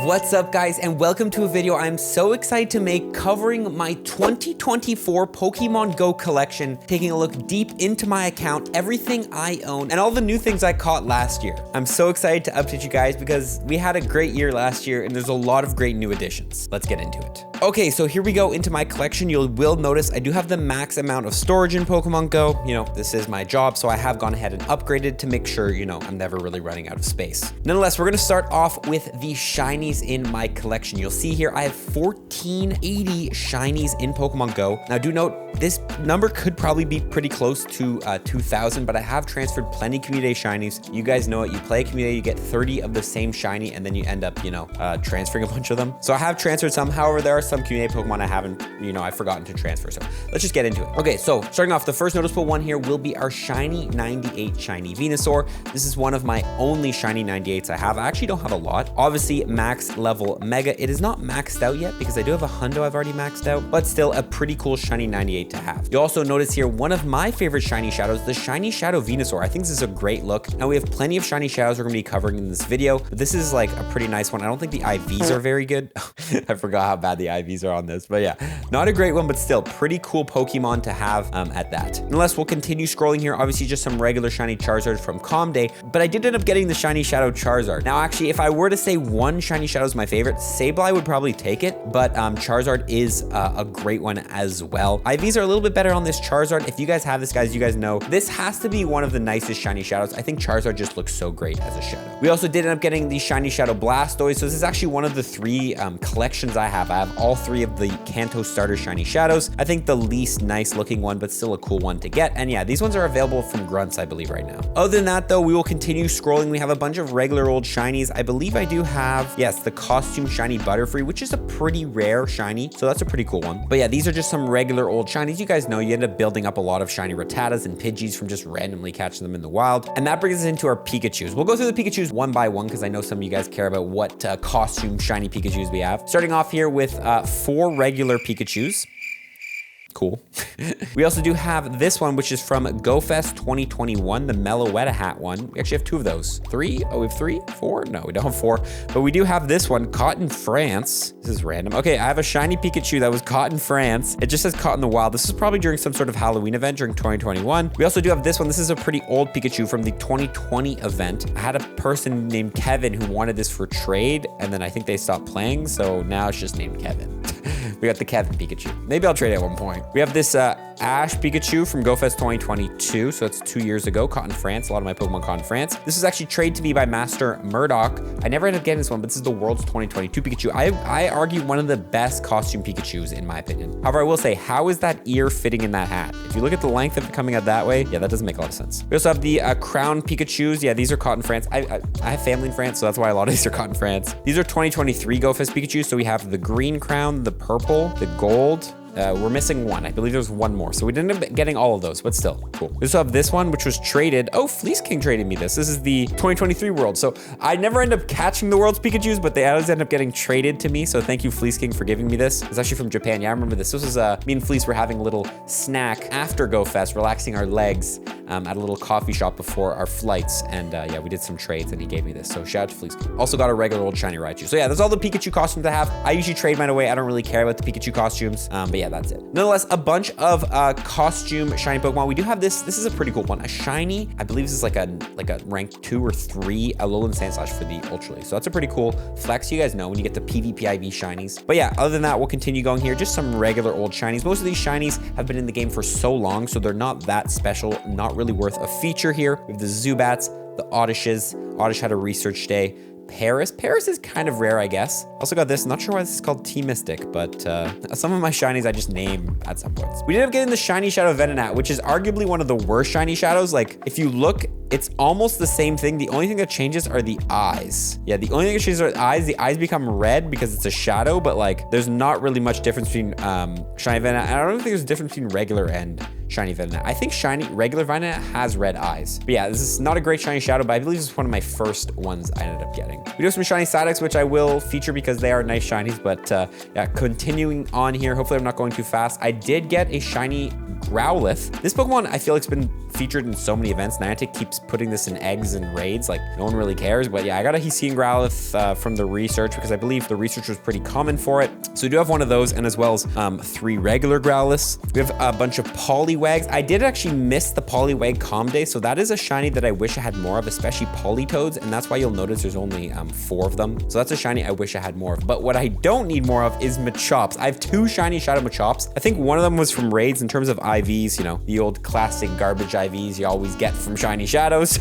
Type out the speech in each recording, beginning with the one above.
What's up guys, and welcome to a video I'm so excited to make covering my 2024 Pokemon Go collection, taking a look deep into my account, everything I own, and all the new things I caught last year. I'm so excited to update you guys because we had a great year last year and there's a lot of great new additions. Let's get into it. Okay, so here we go into my collection. You will notice I do have the max amount of storage in Pokemon Go. You know, this is my job, so I have gone ahead and upgraded to make sure, you know, I'm never really running out of space. Nonetheless, we're gonna start off with the shinies in my collection. You'll see here I have 1480 shinies in Pokemon Go. Now do note, this number could probably be pretty close to 2,000, but I have transferred plenty community shinies. You guys know it, you play a community, you get 30 of the same shiny, and then you end up, you know, transferring a bunch of them. So I have transferred some. However, there are some community Pokemon I haven't, you know, I've forgotten to transfer. So let's just get into it. Okay, so starting off, the first noticeable one here will be our shiny 98 shiny Venusaur. This is one of my only shiny 98s I have. I actually don't have a lot. Obviously, max level Mega. It is not maxed out yet because I do have a hundo I've already maxed out, but still a pretty cool shiny 98 to have. You also notice here one of my favorite shiny shadows, the shiny Shadow Venusaur. I think this is a great look. Now we have plenty of shiny shadows we're gonna be covering in this video, but this is like a pretty nice one. I don't think the IVs are very good. I forgot how bad the IVs are on this, but yeah, not a great one, but still pretty cool Pokemon to have at that. Nonetheless, we'll continue scrolling here. Obviously just some regular shiny Charizard from Com Day, but I did end up getting the shiny Shadow Charizard. Now actually, if I were to say one shiny shadow is my favorite, Sableye would probably take it, but Charizard is a great one as well. IVs are a little bit better on this Charizard. If you guys have this, guys, you guys know this has to be one of the nicest shiny shadows. I think Charizard just looks so great as a shadow. We also did end up getting the shiny Shadow Blastoise. So this is actually one of the three collections I have. I have all three of the Kanto starter shiny shadows. I think the least nice looking one, but still a cool one to get. And yeah, these ones are available from Grunts, I believe, right now. Other than that though, we will continue scrolling. We have a bunch of regular old shinies. I believe I do have, yes, the costume shiny Butterfree, which is a pretty rare shiny. So that's a pretty cool one. But yeah, these are just some regular old shinies. You guys know you end up building up a lot of shiny Rattatas and Pidgeys from just randomly catching them in the wild. And that brings us into our Pikachus. We'll go through the Pikachus one by one because I know some of you guys care about what costume shiny Pikachus we have. Starting off here with 4 regular Pikachus. Cool. We also do have this one, which is from GoFest 2021, the Meloetta hat one. We actually have 2 of those. 3? Oh, we have 3? 4? No, we don't have 4. But we do have this one, caught in France. This is random. Okay, I have a shiny Pikachu that was caught in France. It just says caught in the wild. This is probably during some sort of Halloween event during 2021. We also do have this one. This is a pretty old Pikachu from the 2020 event. I had a person named Kevin who wanted this for trade, and then I think they stopped playing, so now it's just named Kevin. We got the Kevin Pikachu. Maybe I'll trade it at one point. We have this Ash Pikachu from GoFest 2022. So that's 2 years ago, caught in France. A lot of my Pokemon caught in France. This is actually traded to me by Master Murdoch. I never ended up getting this one, but this is the world's 2022 Pikachu. I argue one of the best costume Pikachus in my opinion. However, I will say, how is that ear fitting in that hat? If you look at the length of it coming out that way, yeah, that doesn't make a lot of sense. We also have the Crown Pikachus. Yeah, these are caught in France. I have family in France, so that's why a lot of these are caught in France. These are 2023 GoFest Pikachu. So we have the green crown, the purple, the gold. We're missing one. I believe there's one more. So we didn't end up getting all of those, but still cool. We also have this one, which was traded. Oh, Fleece King traded me this. This is the 2023 world. So I never end up catching the world's Pikachus, but they always end up getting traded to me. So thank you, Fleece King, for giving me this. It's actually from Japan. Yeah, I remember this. This was me and Fleece were having a little snack after GoFest, relaxing our legs at a little coffee shop before our flights. And yeah, we did some trades and he gave me this. So shout out to Fleece King. Also got a regular old shiny Raichu. So yeah, there's all the Pikachu costumes I have. I usually trade mine away. I don't really care about the Pikachu costumes. But yeah, that's it. Nonetheless, a bunch of costume shiny Pokemon. We do have this. This is a pretty cool one. A shiny, I believe this is like a rank 2 or 3 Alolan Sandslash for the Ultra League. So that's a pretty cool flex. You guys know when you get the PvP IV shinies. But yeah, other than that, we'll continue going here. Just some regular old shinies. Most of these shinies have been in the game for so long, so they're not that special, not really worth a feature here. We have the Zubats, the Oddishes. Oddish had a research day. Paris is kind of rare, I guess. Also got this, not sure why this is called T-Mystic, but some of my shinies I just name at some points. We did end up getting the shiny Shadow Venonat, which is arguably one of the worst shiny shadows. Like, if you look, it's almost the same thing. The only thing that changes are the eyes. Yeah, the only thing that changes are the eyes. The eyes become red because it's a shadow, but like, there's not really much difference between shiny Venonat. I don't think there's a difference between regular and shiny Venonat. I think regular Venonat has red eyes. But yeah, this is not a great shiny shadow, but I believe this is one of my first ones I ended up getting. We do have some shiny Psyducks, which I will feature because they are nice shinies, but yeah, continuing on here. Hopefully I'm not going too fast. I did get a shiny Growlithe. This Pokemon, I feel like, it's been featured in so many events. Niantic keeps keeps putting this in eggs and raids. Like, no one really cares. But yeah, I got a Hisuian Growlithe from the research because I believe the research was pretty common for it. So we do have one of those, and as well as 3 regular Growliths. We have a bunch of Poliwags. I did actually miss the Poliwag Calm Day, so that is a shiny that I wish I had more of, especially Politoads, and that's why you'll notice there's only 4 of them. So that's a shiny I wish I had more of. But what I don't need more of is Machops. I have 2 shiny Shadow Machops. I think one of them was from raids in terms of IVs, you know, the old classic garbage IVs you always get from shiny shadows.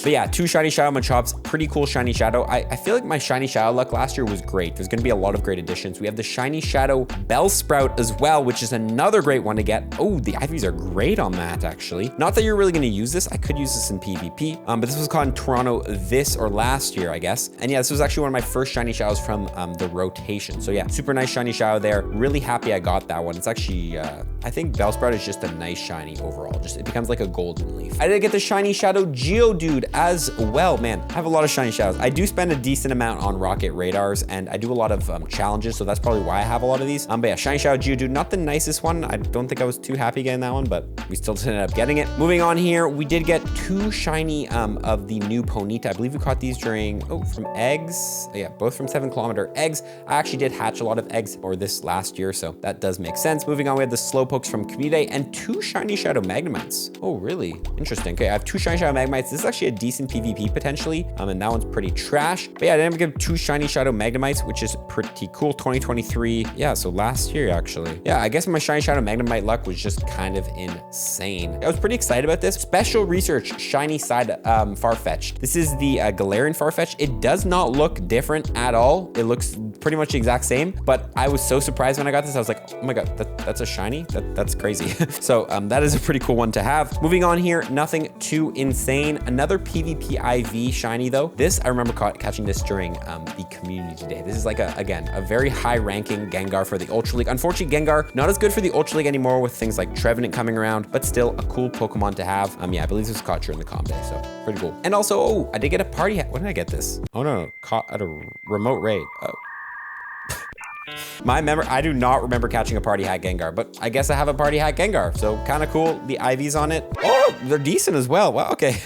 But yeah, 2 shiny Shadow Machops, pretty cool shiny Shadow. I feel like my shiny Shadow luck last year was great. There's gonna be a lot of great additions. We have the shiny Shadow Bellsprout as well, which is another great one to get. Oh, the IVs are great on that, actually. Not that you're really gonna use this. I could use this in PvP, but this was caught in Toronto this or last year, I guess. And yeah, this was actually one of my first shiny Shadows from the rotation. So yeah, super nice shiny Shadow there. Really happy I got that one. It's actually, I think Bellsprout is just a nice shiny overall. Just, it becomes like a golden leaf. I did get the shiny Shadow Geodude as well. Man, I have a lot of shiny Shadows. I do spend a decent amount on Rocket Radars, and I do a lot of challenges, so that's probably why I have a lot of these. But yeah, shiny Shadow Geodude, not the nicest one. I don't think I was too happy getting that one, but we still ended up getting it. Moving on here, we did get 2 shiny of the new Ponyta. I believe we caught these during, from eggs. Yeah, both from 7 kilometer eggs. I actually did hatch a lot of eggs or this last year, so that does make sense. Moving on, we have the Slowpokes from Community Day and 2 shiny Shadow Magnemites. Oh, really? Interesting. Okay, I have 2 shiny Shadow Magnemites. This is actually a decent PvP potentially, and that one's pretty trash. But yeah, I didn't get 2 shiny Shadow Magnemites, which is pretty cool. 2023. Yeah, so last year actually. Yeah, I guess my shiny Shadow Magnemite luck was just kind of insane. I was pretty excited about this. Special research shiny side Farfetch'd. This is the Galarian Farfetch'd. It does not look different at all. It looks pretty much the exact same, but I was so surprised when I got this. I was like, oh my god, that's a shiny? That's crazy. So that is a pretty cool one to have. Moving on here, nothing too insane. Another PvP IV shiny though. This, I remember catching this during the community day. This is like again, a very high ranking Gengar for the Ultra League. Unfortunately, Gengar, not as good for the Ultra League anymore with things like Trevenant coming around, but still a cool Pokemon to have. Yeah, I believe this was caught during the Calm Day, so pretty cool. And also, oh, I did get a party hat. When did I get this? Oh no, caught at a remote raid. Oh. My memory, I do not remember catching a party hat Gengar, but I guess I have a party hat Gengar, so kind of cool. The IVs on it, oh, they're decent as well. Wow, okay.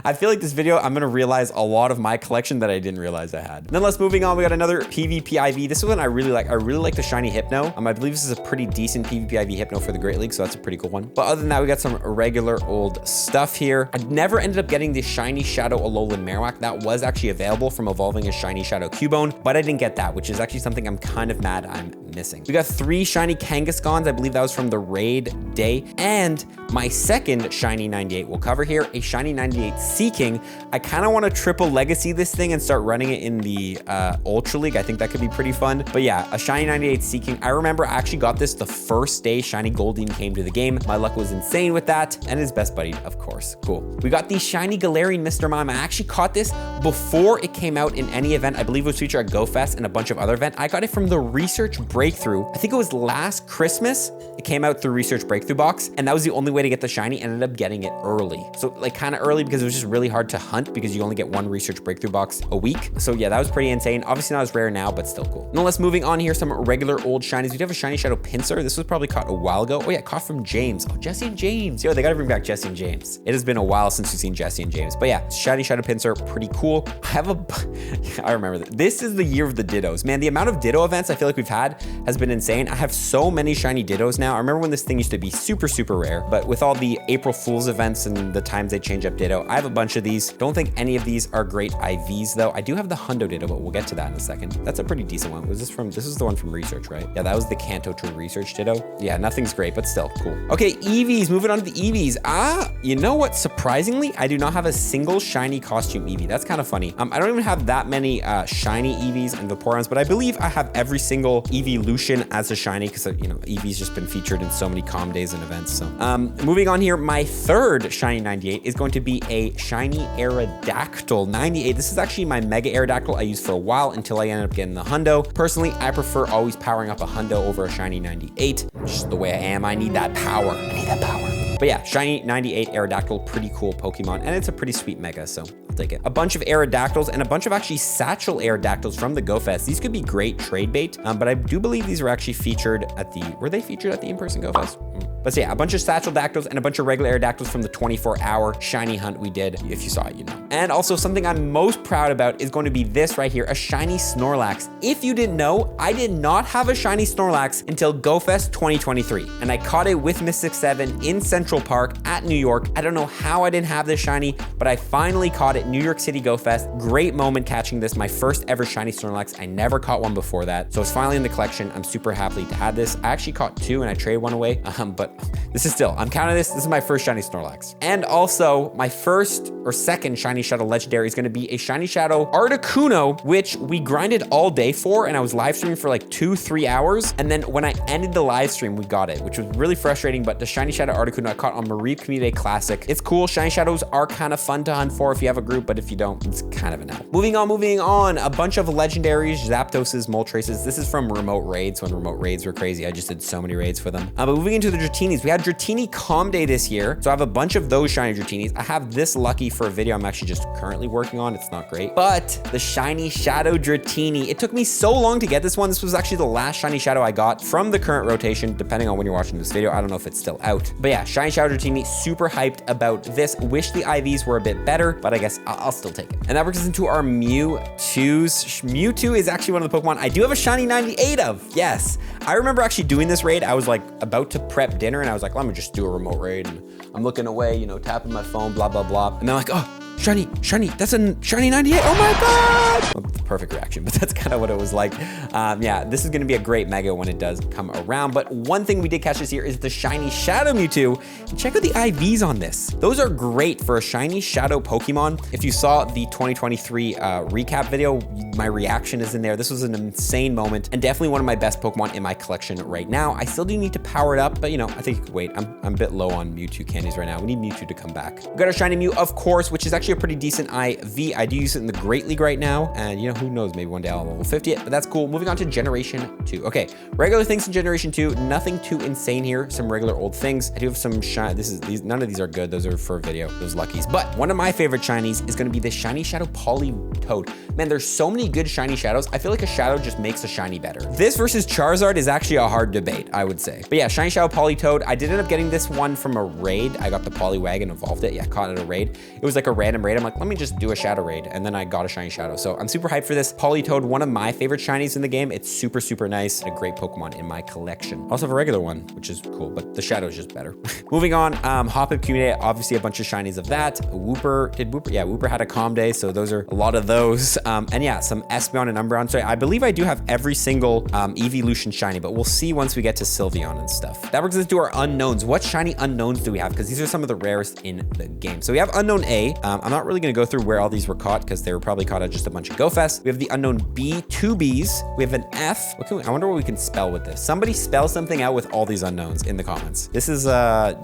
I feel like this video, I'm gonna realize a lot of my collection that I didn't realize I had. Nonetheless, moving on, we got another PvP IV. This is one I really like. I really like the shiny Hypno. I believe this is a pretty decent PvP IV Hypno for the Great League, so that's a pretty cool one. But other than that, we got some regular old stuff here. I never ended up getting the shiny Shadow Alolan Marowak. That was actually available from evolving a shiny Shadow Cubone, but I didn't get that, which is actually something I'm kind of mad I'm missing. We got 3 shiny Kangaskhans. I believe that was from the raid day. And my second shiny 98 we'll cover here, a shiny 98 Seeking. I kind of want to triple legacy this thing and start running it in the Ultra League. I think that could be pretty fun. But yeah, a shiny 98 Seeking. I remember I actually got this the first day shiny Goldeen came to the game. My luck was insane with that. And his best buddy, of course. Cool. We got the shiny Galarian Mr. Mime. I actually caught this before it came out in any event. I believe it was featured at GoFest and a bunch of other events. I got it from the Research Breakthrough. I think it was last Christmas. It came out through Research Breakthrough box, and that was the only way to get the shiny. Ended up getting it early. So like kind of early because it was just really hard to hunt because you only get 1 Research Breakthrough box a week. So yeah, that was pretty insane. Obviously not as rare now, but still cool. Nonetheless, moving on here, some regular old shinies. We do have a shiny Shadow Pinsir. This was probably caught a while ago. Oh yeah, caught from James. Oh, Jesse and James. Yo, they gotta bring back Jesse and James. It has been a while since we've seen Jesse and James. But yeah, shiny Shadow Pinsir, pretty cool. I have I remember that. This is the year of the Dittos. Man, the amount of Ditto events I feel like we've had has been insane. I have so many shiny Dittos now. I remember when this thing used to be super, super rare, but with all the April Fool's events and the times they change up Ditto, I have a bunch of these. Don't think any of these are great IVs though. I do have the Hundo Ditto, but we'll get to that in a second. That's a pretty decent one. This is the one from Research, right? Yeah, that was the Kanto to Research Ditto. Yeah, nothing's great, but still cool. Okay, EVs, moving on to the EVs. You know what? Surprisingly, I do not have a single shiny costume EV. That's kind of funny. I don't even have that many shiny EVs and Vaporeons, but I believe I have every single Evolution as a shiny because, you know, EV's just been featured in so many Calm Days and events. So moving on here, my third shiny 98 is going to be a shiny Aerodactyl 98. This is actually my Mega Aerodactyl I used for a while until I ended up getting the Hundo. Personally, I prefer always powering up a Hundo over a shiny 98. Just the way I am. I need that power. I need that power. But yeah, shiny 98 Aerodactyl, pretty cool Pokemon, and it's a pretty sweet Mega, so I'll take it. A bunch of Aerodactyls and a bunch of actually Satchel Aerodactyls from the GoFest. These could be great trade bait, but I do believe these were actually featured at the, were they featured at the in-person GoFest? But so yeah, a bunch of satchel dactyls and a bunch of regular Aerodactyls from the 24-hour shiny hunt we did. If you saw it, you know. And also something I'm most proud about is going to be this right here, a shiny Snorlax. If you didn't know, I did not have a shiny Snorlax until GoFest 2023. And I caught it with Mystic 7 in Central Park at New York. I don't know how I didn't have this shiny, but I finally caught it New York City GoFest. Great moment catching this, my first ever shiny Snorlax. I never caught one before that. So it's finally in the collection. I'm super happy to have this. I actually caught 2 and I traded one away, but this is still, I'm counting this. This is my first shiny Snorlax. And also my first or second shiny shadow legendary is gonna be a shiny shadow Articuno, which we grinded all day for, and I was live streaming for like 2-3 hours. And then when I ended the live stream, we got it, which was really frustrating, but the shiny shadow Articuno I caught on Marie Community Classic. It's cool. Shiny shadows are kind of fun to hunt for if you have a group, but if you don't, it's kind of an L. Moving on, a bunch of legendaries, Zapdoses, Moltres. This is from remote raids, when remote raids were crazy. I just did so many raids for them. But moving into the Dratinis, we had Dratini Calm Day this year. So I have a bunch of those shiny Dratinis. I have this lucky for a video I'm actually just currently working on. It's not great, but the shiny shadow Dratini, it took me so long to get this one. This was actually the last shiny shadow I got from the current rotation, depending on when you're watching this video. I don't know if it's still out, but yeah, shiny shadow Dratini, super hyped about this. Wish the IVs were a bit better, but I guess I'll still take it. And that brings us into our Mewtwo's. Mewtwo is actually one of the Pokemon I do have a shiny 98 of. Yes, I remember actually doing this raid. I was like about to prep dinner and I was like, let me just do a remote raid. And I'm looking away, you know, tapping my phone, blah, blah, blah. And then like, oh, shiny, that's a shiny 98. Oh my God. Well, perfect reaction, but that's kind of what it was like. Yeah, this is gonna be a great mega when it does come around. But one thing we did catch this year is the shiny Shadow Mewtwo. And check out the IVs on this. Those are great for a shiny Shadow Pokemon. If you saw the 2023 recap video, my reaction is in there. This was an insane moment and definitely one of my best Pokemon in my collection right now. I still do need to power it up, but you know, I think, wait, I'm a bit low on Mewtwo candies right now. We need Mewtwo to come back. We got our shiny Mew, of course, which is actually a pretty decent IV. I do use it in the Great League right now. And you know, who knows, maybe one day I'll level 50 it, but that's cool. Moving on to Generation 2. Okay, regular things in Generation 2, nothing too insane here. Some regular old things. I do have some shiny, none of these are good. Those are for video, those luckies. But one of my favorite shinies is gonna be the shiny Shadow Politoed. Man, there's so many good shiny shadows. I feel like a shadow just makes a shiny better. This versus Charizard is actually a hard debate, I would say. But yeah, shiny Shadow Politoed. I did end up getting this one from a raid. I got the Poliwag and evolved it. Yeah, caught it at a raid. It was like a random raid. I'm like, let me just do a shadow raid. And then I got a shiny shadow. So I'm super hyped for this. Politoed, one of my favorite shinies in the game. It's super, super nice. A great Pokemon in my collection. Also have a regular one, which is cool, but the shadow is just better. Moving on, Hoppip Community, obviously a bunch of shinies of that. Wooper, yeah, Wooper had a calm day. So those are a lot of those. And yeah, some Espeon and Umbreon. So I believe I do have every single Evolution shiny, but we'll see once we get to Sylveon and stuff. That brings us to our unknowns. What shiny unknowns do we have? Because these are some of the rarest in the game. So we have Unknown A. I'm not really going to go through where all these were caught because they were probably caught at just a bunch of GoFest. We have the Unknown B, 2 Bs. We have an F. I wonder what we can spell with this. Somebody spell something out with all these unknowns in the comments. This is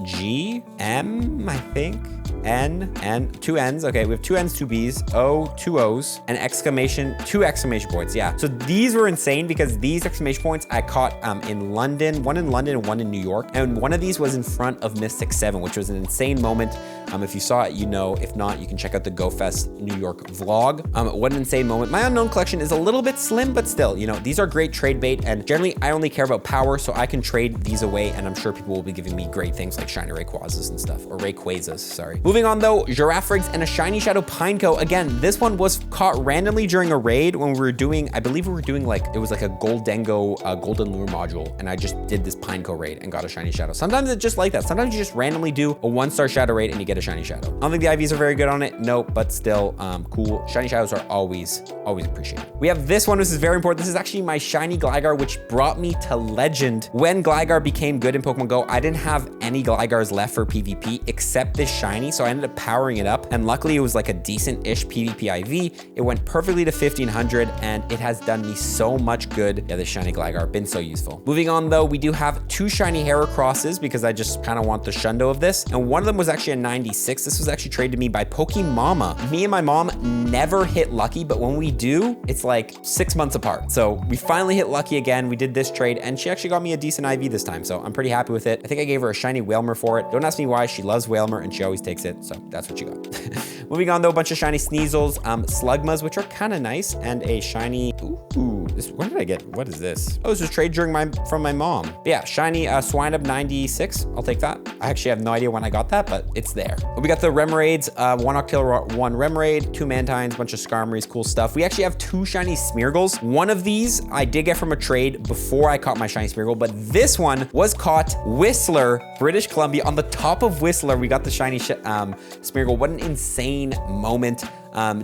G, M, I think. N, 2 N's. Okay, we have 2 N's, 2 B's, O, 2 O's, and exclamation, 2 exclamation points. Yeah, so these were insane because these exclamation points I caught in London, one in London and one in New York. And one of these was in front of Mystic 7, which was an insane moment. If you saw it, you know. If not, you can check out the GoFest New York vlog. What an insane moment. My unknown collection is a little bit slim, but still, you know, these are great trade bait. And generally, I only care about power, so I can trade these away. And I'm sure people will be giving me great things like shiny Rayquazas and stuff, or Rayquazas, sorry. Moving on though, Giraffrigs and a shiny Shadow Pineco. Again, this one was caught randomly during a raid when we were doing, I believe we were doing like, it was like a Goldengo, Golden Lure module. And I just did this Pineco raid and got a shiny Shadow. Sometimes it's just like that. Sometimes you just randomly do a 1-star Shadow raid and you get a shiny Shadow. I don't think the IVs are very good on it. Nope, but still cool. Shiny Shadows are always appreciated. We have this one. This is very important. This is actually my shiny Gligar, which brought me to Legend. When Gligar became good in Pokemon Go, I didn't have any Gligars left for PvP except this shiny. So I ended up powering it up. And luckily it was like a decent-ish PvP IV. It went perfectly to 1500 and it has done me so much good. Yeah, this shiny Gligar, been so useful. Moving on though, we do have 2 shiny Heracrosses because I just kind of want the Shundo of this. And one of them was actually a 96. This was actually traded to me by Pokemama. Me and my mom never hit lucky, but when we do, it's like 6 months apart. So we finally hit lucky again. We did this trade and she actually got me a decent IV this time. So I'm pretty happy with it. I think I gave her a shiny shiny Whalmer for it. Don't ask me why, she loves Whalmer and she always takes it, so that's what you got. Moving on though, a bunch of shiny Sneasels, Slugmas, which are kind of nice, and a shiny, where did I get, what is this? Oh, this was trade from my mom. But yeah, shiny Swinub 96, I'll take that. I actually have no idea when I got that, but it's there. We got the Remoraid's, 1 Octale, 1 Remoraid, 2 Mantines, bunch of Skarmories, cool stuff. We actually have 2 shiny Smeargles. One of these I did get from a trade before I caught my shiny Smeargle, but this one was caught Whistler, British Columbia. On the top of Whistler, we got the shiny Smeargle. What an insane moment.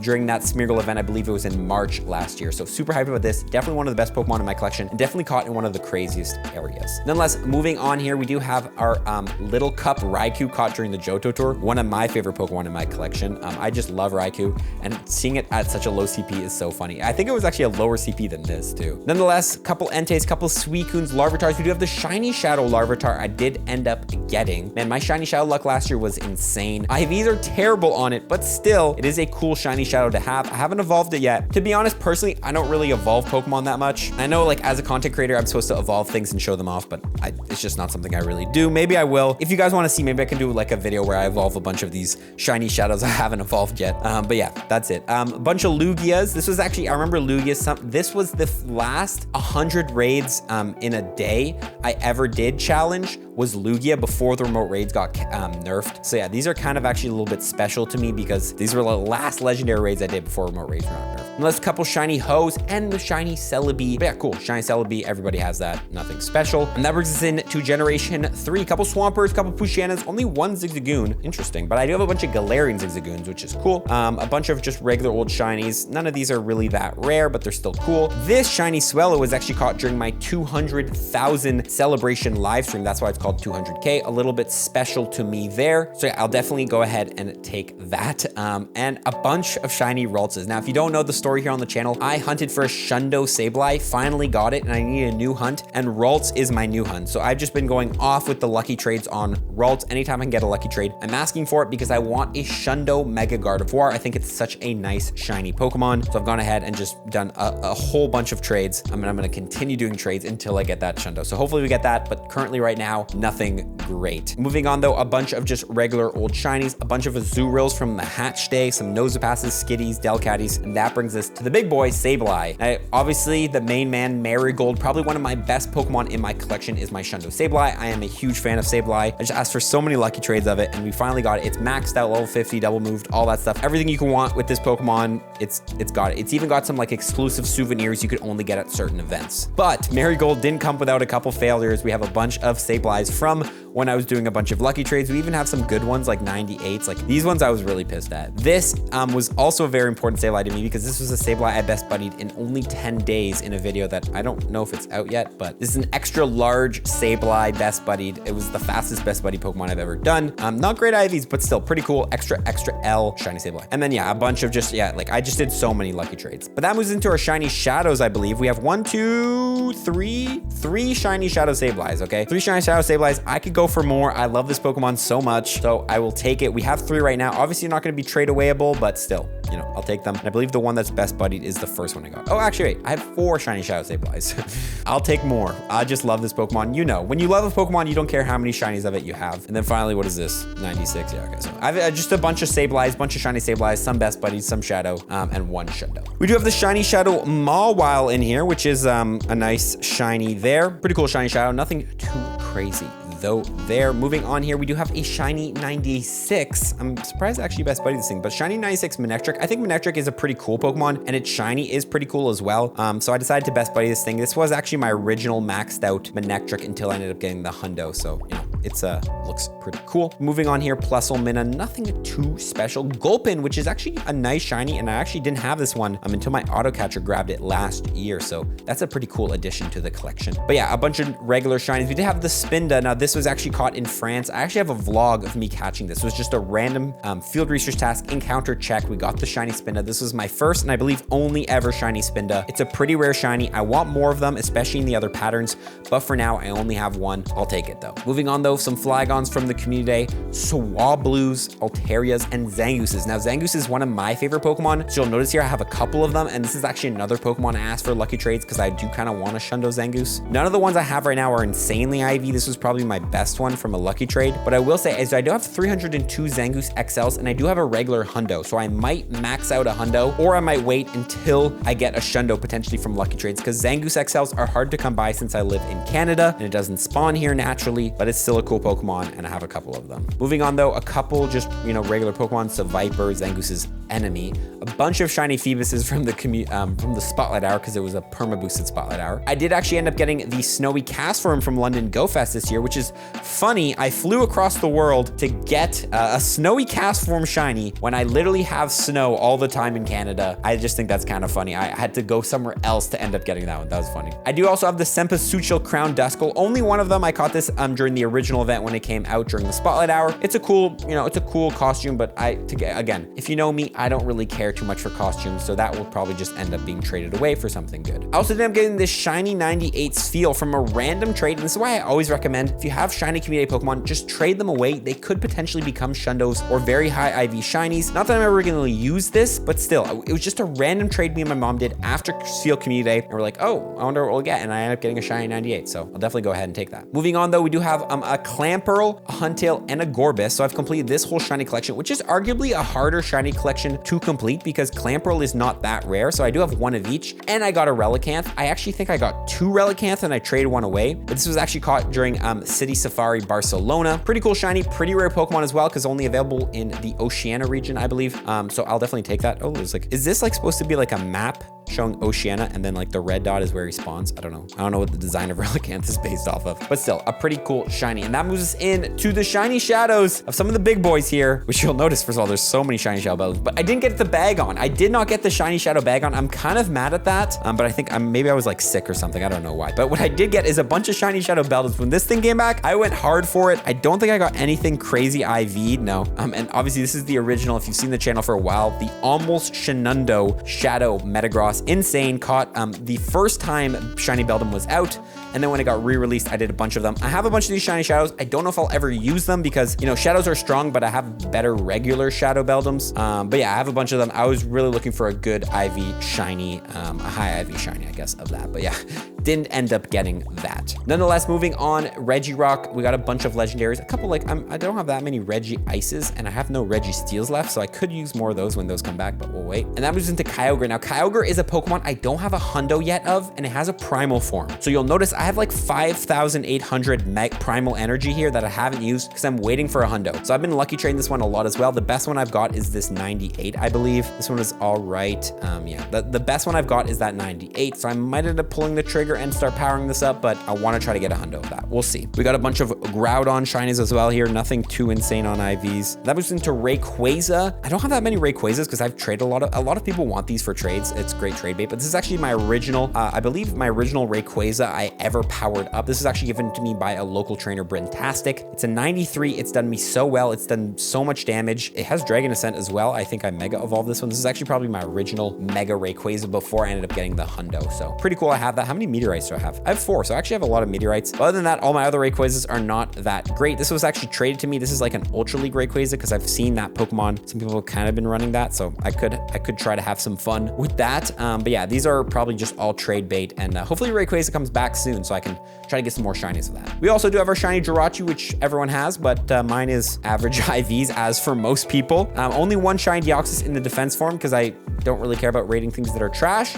During that Smeargle event, I believe it was in March last year. So super hyped about this. Definitely one of the best Pokemon in my collection and definitely caught in one of the craziest areas. Nonetheless, moving on here, we do have our Little Cup Raikou caught during the Johto Tour. One of my favorite Pokemon in my collection. I just love Raikou, and seeing it at such a low CP is so funny. I think it was actually a lower CP than this too. Nonetheless, couple Entei, couple Suicunes, Larvitars. We do have the shiny Shadow Larvitar I did end up getting. Man, my shiny Shadow luck last year was insane. IVs are terrible on it, but still, it is a cool shiny Shadow to have. I haven't evolved it yet. To be honest, personally, I don't really evolve Pokemon that much. I know, like, as a content creator, I'm supposed to evolve things and show them off, but it's just not something I really do. Maybe I will. If you guys want to see, maybe I can do like a video where I evolve a bunch of these shiny Shadows I haven't evolved yet. But yeah, that's it. A bunch of Lugias. This was actually, I remember Lugias. This was the last 100 raids in a day I ever did challenge was Lugia before the remote raids got nerfed. So yeah, these are kind of actually a little bit special to me because these were the last legendary raids I did before remote raids were not nerfed. Unless a couple shiny Hoes and the shiny Celebi. But yeah, cool. Shiny Celebi, everybody has that. Nothing special. And that brings us in to Generation 3. Couple Swampers, couple Pushanas, only 1 Zigzagoon. Interesting. But I do have a bunch of Galarian Zigzagoons, which is cool. A bunch of just regular old shinies. None of these are really that rare, but they're still cool. This shiny Swellow was actually caught during my 200,000 celebration live stream. That's why it's called 200K. A little bit special to me there. So yeah, I'll definitely go ahead and take that. And a bunch of shiny Raltses. Now, if you don't know the story here on the channel, I hunted for a Shundo Sableye, finally got it, and I need a new hunt, and Ralts is my new hunt. So I've just been going off with the lucky trades on Ralts. Anytime I can get a lucky trade, I'm asking for it because I want a Shundo Mega Gardevoir. I think it's such a nice shiny Pokemon. So I've gone ahead and just done a whole bunch of trades. I mean, I'm gonna continue doing trades until I get that Shundo. So hopefully we get that, but currently right now, nothing great. Moving on though, a bunch of just regular old shinies, a bunch of Azurils from the Hatch Day, some Nosopasses, Skitties, Delcatties, and that brings us to the big boy, Sableye. Now, obviously, the main man, Marigold, probably one of my best Pokemon in my collection is my Shundo Sableye. I am a huge fan of Sableye. I just asked for so many lucky trades of it, and we finally got it. It's maxed out, level 50, double moved, all that stuff. Everything you can want with this Pokemon, it's got it. It's even got some like exclusive souvenirs you could only get at certain events. But Marigold didn't come without a couple failures. We have a bunch of Sableyes from when I was doing a bunch of lucky trades. We even have some good ones like 98s. Like these ones I was really pissed at. This was also a very important Sableye to me because this was a Sableye I best buddied in only 10 days in a video that I don't know if it's out yet, but this is an extra large Sableye best buddied. It was the fastest best buddy Pokemon I've ever done. Not great IVs, but still pretty cool. Extra L shiny Sableye. And then yeah, a bunch of just, yeah, like I just did so many lucky trades. But that moves into our shiny Shadows, I believe. We have 1, 2, 3 shiny Shadow Sableyes, okay? 3 shiny Shadow Sableyes. I could go for more. I love this Pokemon so much, so I will take it. We have 3 right now. Obviously not going to be trade awayable, but still, you know, I'll take them. And I believe the one that's best buddied is the first one I got. Oh, actually, wait, I have 4 shiny Shadow Sableyes. I'll take more. I just love this Pokemon. You know, when you love a Pokemon, you don't care how many shinies of it you have. And then finally, what is this? 96. Yeah, okay. So I have just a bunch of Sableyes, bunch of shiny Sableyes, some best buddies, some Shadow, and 1 Shundo. We do have the shiny Shadow Mawile in here, which is a nice shiny there. Pretty cool shiny Shadow. Nothing too crazy though there. Moving on here, we do have a shiny 96. I'm surprised I actually best buddy this thing, but shiny 96 Manectric. I think Manectric is a pretty cool Pokemon, and its shiny is pretty cool as well. So I decided to best buddy this thing. This was actually my original maxed out Manectric until I ended up getting the Hundo. So, you know, it's looks pretty cool. Moving on here, Plusle, nothing too special. Gulpin, which is actually a nice shiny, and I actually didn't have this one until my AUTOCATCHER grabbed it last year. So that's a pretty cool addition to the collection. But yeah, a bunch of regular shinies. We did have the Spinda. Now this was actually caught in France. I actually have a vlog of me catching this. It was just a random field research task, encounter check. We got the shiny Spinda. This was my first and I believe only ever shiny Spinda. It's a pretty rare shiny. I want more of them, especially in the other patterns, but for now I only have 1. I'll take it though. Moving on though, though, some Flygons from the community day, Swablues, Alterias, and Zangooses. Now, Zangoose is one of my favorite Pokemon, so you'll notice here I have a couple of them, and this is actually another Pokemon I asked for lucky trades because I do kind of want a Shundo Zangoose. None of the ones I have right now are insanely IV. This was probably my best one from a lucky trade, but I will say is I do have 302 Zangoose XLs, and I do have a regular Hundo, so I might max out a Hundo, or I might wait until I get a Shundo potentially from lucky trades, because Zangoose XLs are hard to come by since I live in Canada, and it doesn't spawn here naturally, but it's still a cool Pokemon, and I have a couple of them. Moving on though, a couple just, you know, regular Pokemon, Viper, Zangoose's enemy, a bunch of shiny Phoebuses from the Spotlight Hour, because it was a perma-boosted Spotlight Hour. I did actually end up getting the Snowy Castform from London Go Fest this year, which is funny. I flew across the world to get a Snowy Castform shiny when I literally have snow all the time in Canada. I just think that's kind of funny. I had to go somewhere else to end up getting that one. That was funny. I do also have the Sempasuchil Crown Duskull. Only one of them. I caught this during the original event when it came out during the Spotlight Hour. It's a cool, you know, it's a cool costume, but again, if you know me, I don't really care too much for costumes, so that will probably just end up being traded away for something good. I also ended up getting this shiny 98 Spheal from a random trade, and this is why I always recommend if you have shiny community Pokemon, just trade them away. They could potentially become Shundos or very high IV shinies. Not that I'm ever going to use this, but still, it was just a random trade me and my mom did after Spheal Community Day, and we're like, oh, I wonder what we'll get, and I ended up getting a shiny 98, so I'll definitely go ahead and take that. Moving on though, we do have a Clamperl, a Huntail, and a Gorbis, so I've completed this whole shiny collection, which is arguably a harder shiny collection to complete because Clamperl is not that rare, so I do have one of each, and I got a Relicanth. I actually think I got 2 Relicanth and I traded one away, but this was actually caught during City Safari Barcelona. Pretty cool shiny, pretty rare Pokemon as well, because only available in the Oceania region, I believe. So I'll definitely take that. Oh, it's like, is this like supposed to be like a map showing Oceania and then like the red dot is where he spawns? I don't know. I don't know what the design of Relicanth is based off of, but still a pretty cool shiny. And that moves us in to the shiny shadows of some of the big boys here, which you'll notice, first of all, there's so many shiny shadow bells, but I didn't get the bag on. I did not get the shiny shadow bag on. I'm kind of mad at that, but I think maybe I was like sick or something. I don't know why, but what I did get is a bunch of shiny shadow bells. When this thing came back, I went hard for it. I don't think I got anything crazy IV'd, no. And obviously this is the original. If you've seen the channel for a while, the almost Shenando Shadow Metagross Insane caught the first time Shiny Beldum was out, and then when it got re-released, I did a bunch of them. I have a bunch of these shiny shadows. I don't know if I'll ever use them because, you know, shadows are strong, but I have better regular shadow Beldums. But yeah, I have a bunch of them. I was really looking for a good IV shiny, a high IV shiny, I guess, of that. But yeah, didn't end up getting that. Nonetheless, moving on, Regirock, we got a bunch of legendaries. A couple, like, I don't have that many Regi Ices, and I have no Regi Steels left, so I could use more of those when those come back, but we'll wait. And that moves into Kyogre. Now, Kyogre is a Pokemon I don't have a Hundo yet of, and it has a Primal form. So you'll notice I have like 5,800 Primal Energy here that I haven't used because I'm waiting for a Hundo. So I've been lucky trading this one a lot as well. The best one I've got is this 98, I believe. This one is all right. Yeah, the best one I've got is that 98. So I might end up pulling the trigger and start powering this up, but I want to try to get a Hundo of that. We'll see. We got a bunch of Groudon shinies as well here. Nothing too insane on IVs. That moves into Rayquaza. I don't have that many Rayquazas because I've traded a lot of people want these for trades. It's great trade bait, but this is actually my original, I believe my original Rayquaza I ever powered up. This is actually given to me by a local trainer, Brintastic. It's a 93. It's done me so well. It's done so much damage. It has Dragon Ascent as well. I think I Mega Evolved this one. This is actually probably my original Mega Rayquaza before I ended up getting the Hundo. So pretty cool. I have that. How many meteorites do I have? I have 4. So I actually have a lot of meteorites. But other than that, all my other Rayquazas are not that great. This was actually traded to me. This is like an Ultra League Rayquaza because I've seen that Pokemon. Some people have kind of been running that. So I could try to have some fun with that. But yeah, these are probably just all trade bait. And hopefully Rayquaza comes back soon so I can try to get some more shinies of that. We also do have our shiny Jirachi, which everyone has, but mine is average IVs as for most people. Only one shiny Deoxys in the defense form because I don't really care about rating things that are trash.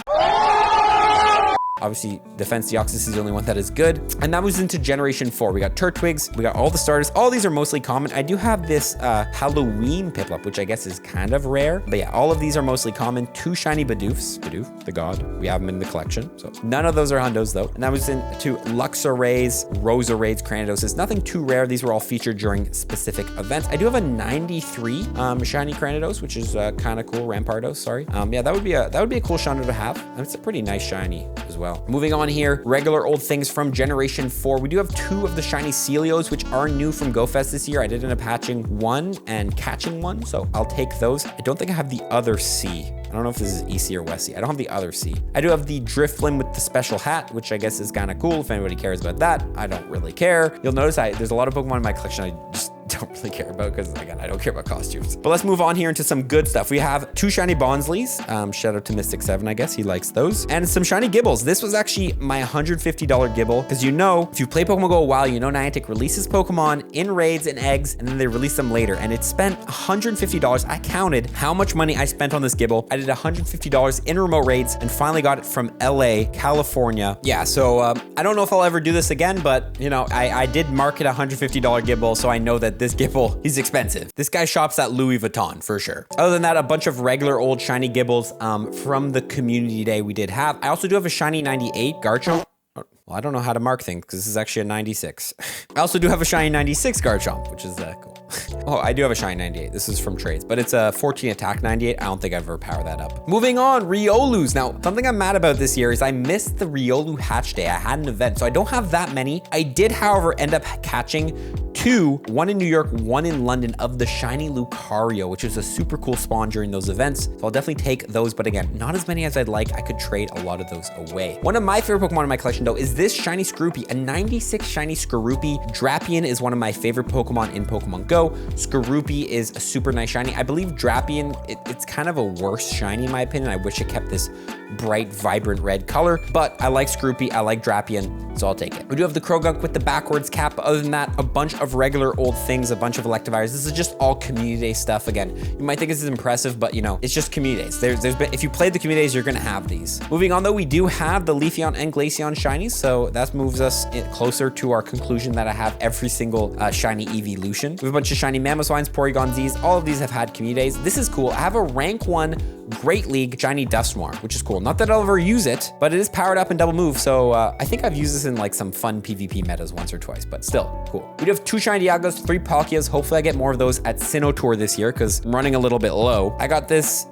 Obviously, Defense Deoxys is the only one that is good. And that was into Generation 4. We got Turtwigs, we got all the starters. All these are mostly common. I do have this Halloween Piplup, which I guess is kind of rare. But yeah, all of these are mostly common. 2 shiny Bidoof, the god. We have them in the collection. So none of those are Hundos though. And that was into Luxarays, Roserades, Cranidoses. Nothing too rare. These were all featured during specific events. I do have a 93 shiny Cranidos, which is kind of cool. Rampardos, sorry. Yeah, that would be a cool Shundo to have. And it's a pretty nice shiny as well. Moving on here, regular old things from Generation 4. We do have 2 of the shiny Celios, which are new from GoFest this year. I did end up hatching 1 and catching 1, so I'll take those. I don't think I have the other C. I don't know if this is EC or West C. I don't have the other C. I do have the Drifblim with the special hat, which I guess is kind of cool if anybody cares about that. I don't really care. You'll notice there's a lot of Pokemon in my collection I just don't really care about because, again, I don't care about costumes. But let's move on here into some good stuff. We have 2 shiny Bondsleys. Shout out to Mystic7, I guess. He likes those. And some shiny Gibbles. This was actually my $150 Gibble because you know, if you play Pokemon Go a while, you know Niantic releases Pokemon in raids and eggs, and then they release them later. And it spent $150. I counted how much money I spent on this Gibble. I did $150 in remote raids and finally got it from LA, California. Yeah, so I don't know if I'll ever do this again, but you know, I did market a $150 Gibble, so I know that this Gibble, he's expensive. This guy shops at Louis Vuitton for sure. Other than that, a bunch of regular old shiny Gibbles from the community day we did have. I also do have a shiny 98 Garchomp. Well, I don't know how to mark things because this is actually a 96. I also do have a shiny 96 Garchomp, which is cool. Oh, I do have a shiny 98. This is from trades, but it's a 14 attack 98. I don't think I've ever powered that up. Moving on, Riolus. Now, something I'm mad about this year is I missed the Riolu hatch day. I had an event, so I don't have that many. I did, however, end up catching 2, one in New York, one in London, of the shiny Lucario, which is a super cool spawn during those events. So I'll definitely take those, but again, not as many as I'd like. I could trade a lot of those away. One of my favorite Pokemon in my collection, though, is this shiny Skorupi, a 96 shiny Skorupi. Drapion is one of my favorite Pokemon in Pokemon Go. Skorupi is a super nice shiny. I believe Drapion, it's kind of a worse shiny in my opinion. I wish it kept this bright, vibrant red color, but I like Skorupi, I like Drapion, so I'll take it. We do have the Krogunk with the backwards cap. Other than that, a bunch of regular old things, a bunch of Electivires. This is just all community day stuff. Again, you might think this is impressive, but you know, it's just community days. There's been, if you played the community days, you're gonna have these. Moving on though, we do have the Leafeon and Glaceon shinies, so that moves us closer to our conclusion that I have every single shiny evolution. We have a bunch of shiny Mamoswines, Porygon Z's. All of these have had community days. This is cool. I have a rank 1 Great League shiny Dusknoir, which is cool. Not that I'll ever use it, but it is powered up and double move. So I think I've used this in like some fun PvP metas once or twice, but still cool. We do have 2 shiny Dialgos, 3 Palkias. Hopefully I get more of those at Sinnoh Tour this year because I'm running a little bit low. I got this.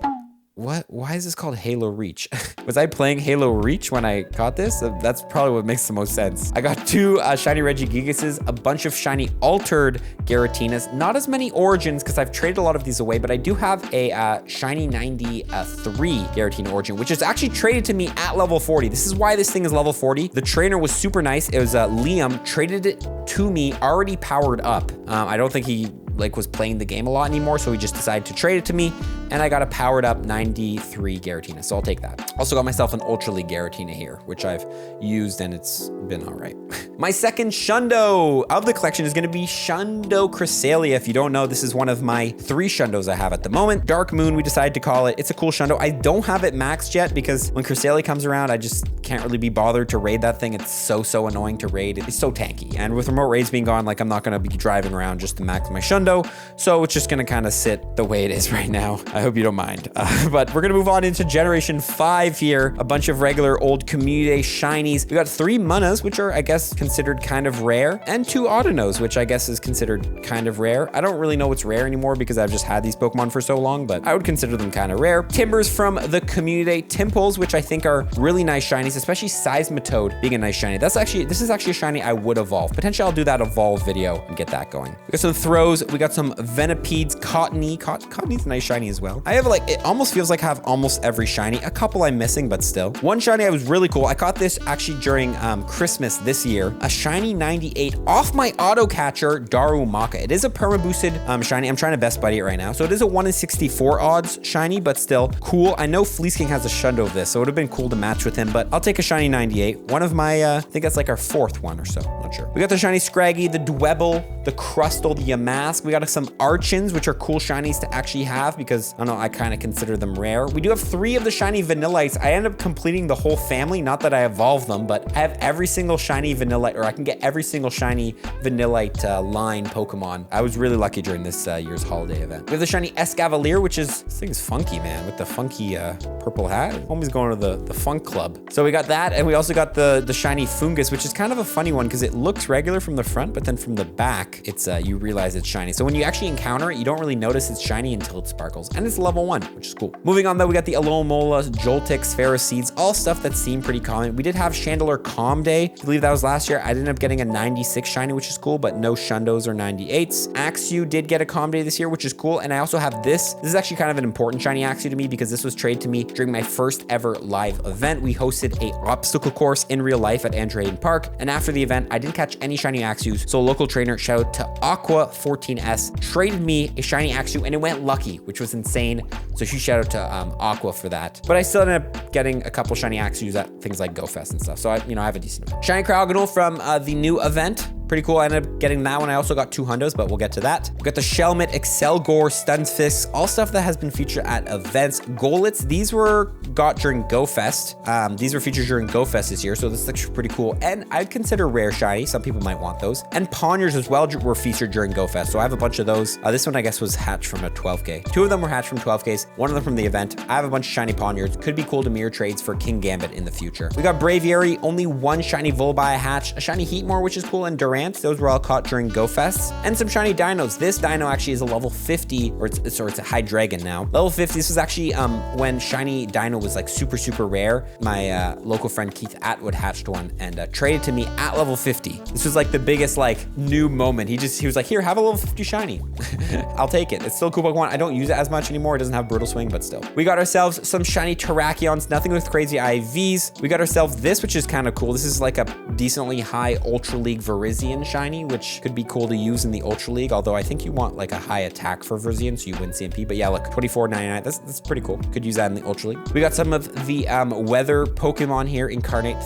What? Why is this called Halo Reach? Was I playing Halo Reach when I caught this? That's probably what makes the most sense. I got 2 shiny Regigigases, a bunch of shiny altered Garatinas, not as many Origins because I've traded a lot of these away, but I do have a shiny 93 Garatina Origin, which is actually traded to me at level 40. This is why this thing is level 40. The trainer was super nice. It was Liam, traded it to me already powered up. I don't think he was playing the game a lot anymore, so he just decided to trade it to me, and I got a powered up 93 Garatina, so I'll take that. Also got myself an Ultra League Garatina here, which I've used and it's been all right. My second Shundo of the collection is gonna be Shundo Cresselia. If you don't know, this is one of my 3 Shundos I have at the moment. Dark Moon, we decided to call it. It's a cool Shundo. I don't have it maxed yet because when Cresselia comes around, I just can't really be bothered to raid that thing. It's so annoying to raid. It's so tanky. And with remote raids being gone, I'm not gonna be driving around just to max my Shundo. So it's just gonna kind of sit the way it is right now. I hope you don't mind. But we're gonna move on into Generation 5 here. A bunch of regular old community shinies. We got 3 Munas, which are, I guess, considered kind of rare, and 2 Autonos, which I guess is considered kind of rare. I don't really know what's rare anymore because I've just had these Pokemon for so long, but I would consider them kind of rare. Timbers from the community. Timples, which I think are really nice shinies, especially Seismitoad being a nice shiny. This is actually a shiny I would evolve. Potentially I'll do that evolve video and get that going. We got some throws. We got some Venopedes, Cottony. Cottony's a nice shiny as well. I have it almost feels like I have almost every shiny. A couple I'm missing, but still. One shiny I was really cool. I caught this actually during Christmas this year. A shiny 98 off my auto catcher, Darumaka. It is a perma boosted shiny. I'm trying to best buddy it right now. So it is a 1 in 64 odds shiny, but still cool. I know Fleece King has a Shundo of this, so it would have been cool to match with him, but I'll take a shiny 98. One of my, I think that's like our 4th one or so. Not sure. We got the shiny Scraggy, the Dwebble, the Crustle, the Yamask. We got some Archons, which are cool shinies to actually have because I don't know, I kind of consider them rare. We do have 3 of the shiny Vanillites. I ended up completing the whole family. Not that I evolved them, but I have every single shiny Vanillite, or I can get every single shiny Vanillite line Pokemon. I was really lucky during this year's holiday event. We have the shiny Escavalier, which is, this thing's funky, man, with the funky purple hat. Homie's going to the funk club. So we got that, and we also got the shiny Fungus, which is kind of a funny one because it looks regular from the front, but then from the back, it's you realize it's shiny. So when you actually encounter it, you don't really notice it's shiny until it sparkles. And it's level 1, which is cool. Moving on though, we got the Alomola, Joltix, Ferroseeds, all stuff that seemed pretty common. We did have Chandelure Comday. I believe that was last year. I ended up getting a 96 shiny, which is cool, but no Shundos or 98s. Axew did get a Comday this year, which is cool. And I also have this. This is actually kind of an important shiny Axew to me because this was traded to me during my first ever live event. We hosted a obstacle course in real life at Andrew Hayden Park. And after the event, I didn't catch any shiny Axews. So a local trainer, shout out to Aqua 14S, traded me a shiny Axew and it went lucky, which was insane. So huge shout out to Aqua for that. But I still ended up getting a couple shiny Axews at things like GoFest and stuff. So I have a decent amount. Shiny Cryogonal from the new event. Pretty cool. I ended up getting that one. I also got 2 hundos, but we'll get to that. We got the Shelmet, Excelgor, Stunfisk, all stuff that has been featured at events. Golets, these were got during GoFest. These were featured during GoFest this year, so this is actually pretty cool. And I'd consider rare shiny. Some people might want those. And Ponyers as well were featured during GoFest, so I have a bunch of those. This one, I guess, was hatched from a 12K. 2 of them were hatched from 12Ks, 1 of them from the event. I have a bunch of shiny Ponyers. Could be cool to mirror trades for King Gambit in the future. We got Braviary, only 1 shiny Volbai hatched, a shiny Heatmore, which is cool, and Durant. Those were all caught during GoFest. And some shiny dinos. This dino actually is a level 50, or it's a high dragon now. Level 50, this was actually when shiny dino was like super rare. My local friend Keith Atwood hatched one and traded to me at level 50. This was like the biggest like new moment. He was like, here, have a level 50 shiny. I'll take it. It's still a cool Pokemon. I don't use it as much anymore. It doesn't have Brutal Swing, but still. We got ourselves some shiny Terrakions, nothing with crazy IVs. We got ourselves this, which is kind of cool. This is like a decently high Ultra League Virizion shiny, which could be cool to use in the Ultra League, although I think you want like a high attack for Virizion, so you win CMP. But yeah, look, 24.99. That's pretty cool. Could use that in the Ultra League. We got some of the weather Pokemon here. Incarnate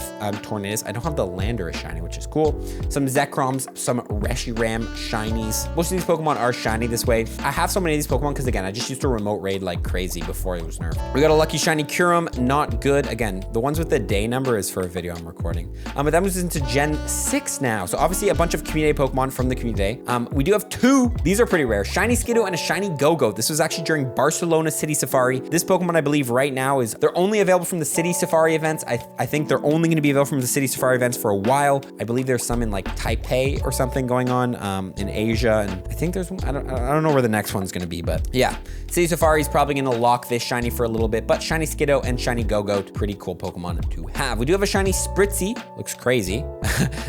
Tornadus. I don't have the Landorus shiny, which is cool. Some Zekroms, some Reshiram shinies. Most of these Pokemon are shiny this way. I have so many of these Pokemon because, again, I just used to remote raid like crazy before it was nerfed. We got a lucky shiny Kyurem, not good. Again, the ones with the day number is for a video I'm recording. But that moves into Gen 6 now. So obviously a bunch of community Pokemon from the community day. We do have 2. These are pretty rare. Shiny Skiddo and a shiny Go-Go. This was actually during Barcelona City Safari. This Pokemon, I believe right now they're only available from the City Safari events. I think they're only going to be available from the City Safari events for a while. I believe there's some in like Taipei or something going on in Asia. And I think there's one, I don't know where the next one's going to be, but yeah. City Safari is probably going to lock this shiny for a little bit, but shiny Skiddo and shiny Go-Go, pretty cool Pokemon to have. We do have a shiny Spritzy, looks crazy.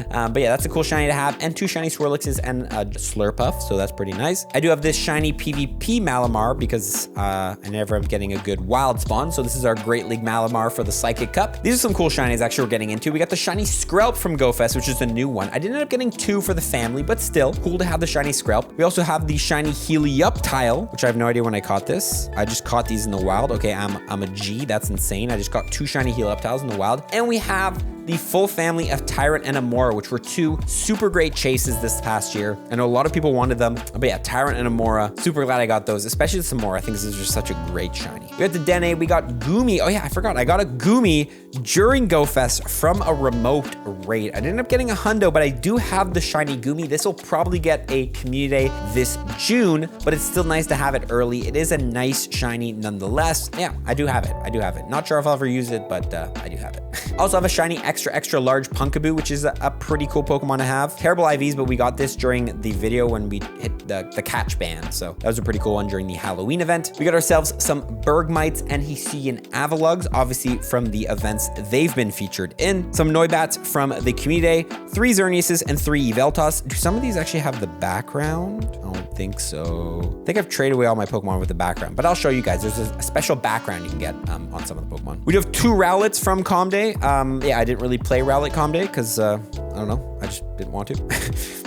But yeah, that's a cool shiny to have, and 2 shiny Swirlixes and a Slurpuff, so that's pretty nice. I do have this shiny PvP Malamar because I never am getting a good wild spawn, so this is our Great League Malamar for the Psychic Cup. These are some cool shinies actually we're getting into. We got the shiny Skrelp from GoFest, which is a new one. I did end up getting 2 for the family, but still cool to have the shiny Skrelp. We also have the shiny Helioptile, which I have no idea when I caught this. I just caught these in the wild. Okay, I'm a G, that's insane. I just got 2 shiny Helioptiles in the wild. And we have the full family of Tyrant and Amora, which were 2 super great chases this past year. I know a lot of people wanted them, but yeah, Tyrant and Amora, super glad I got those, especially this Amora. I think this is just such a great shiny. We got the Dene, we got Goomy. Oh yeah, I forgot. I got a Goomy during GoFest from a remote raid. I didn't end up getting a hundo, but I do have the shiny Goomy. This will probably get a community day this June, but it's still nice to have it early. It is a nice shiny nonetheless. Yeah, I do have it. I do have it. Not sure if I'll ever use it, but I do have it. I also have a shiny extra large Punkaboo, which is a pretty cool Pokemon to have. Terrible IVs, but we got this during the video when we hit the catch ban. So that was a pretty cool one during the Halloween event. We got ourselves some Bergmites and Hisuian Avalugs, obviously from the events they've been featured in. Some Noibats from the community day, 3 Xerneases and 3 Yveltas. Do some of these actually have the background? I don't think so. I think I've traded away all my Pokemon with the background, but I'll show you guys. There's a special background you can get on some of the Pokemon. We do have 2 Rowlets from Comday. Yeah, I didn't really play Rowlet Comday because I don't know, I just didn't want to.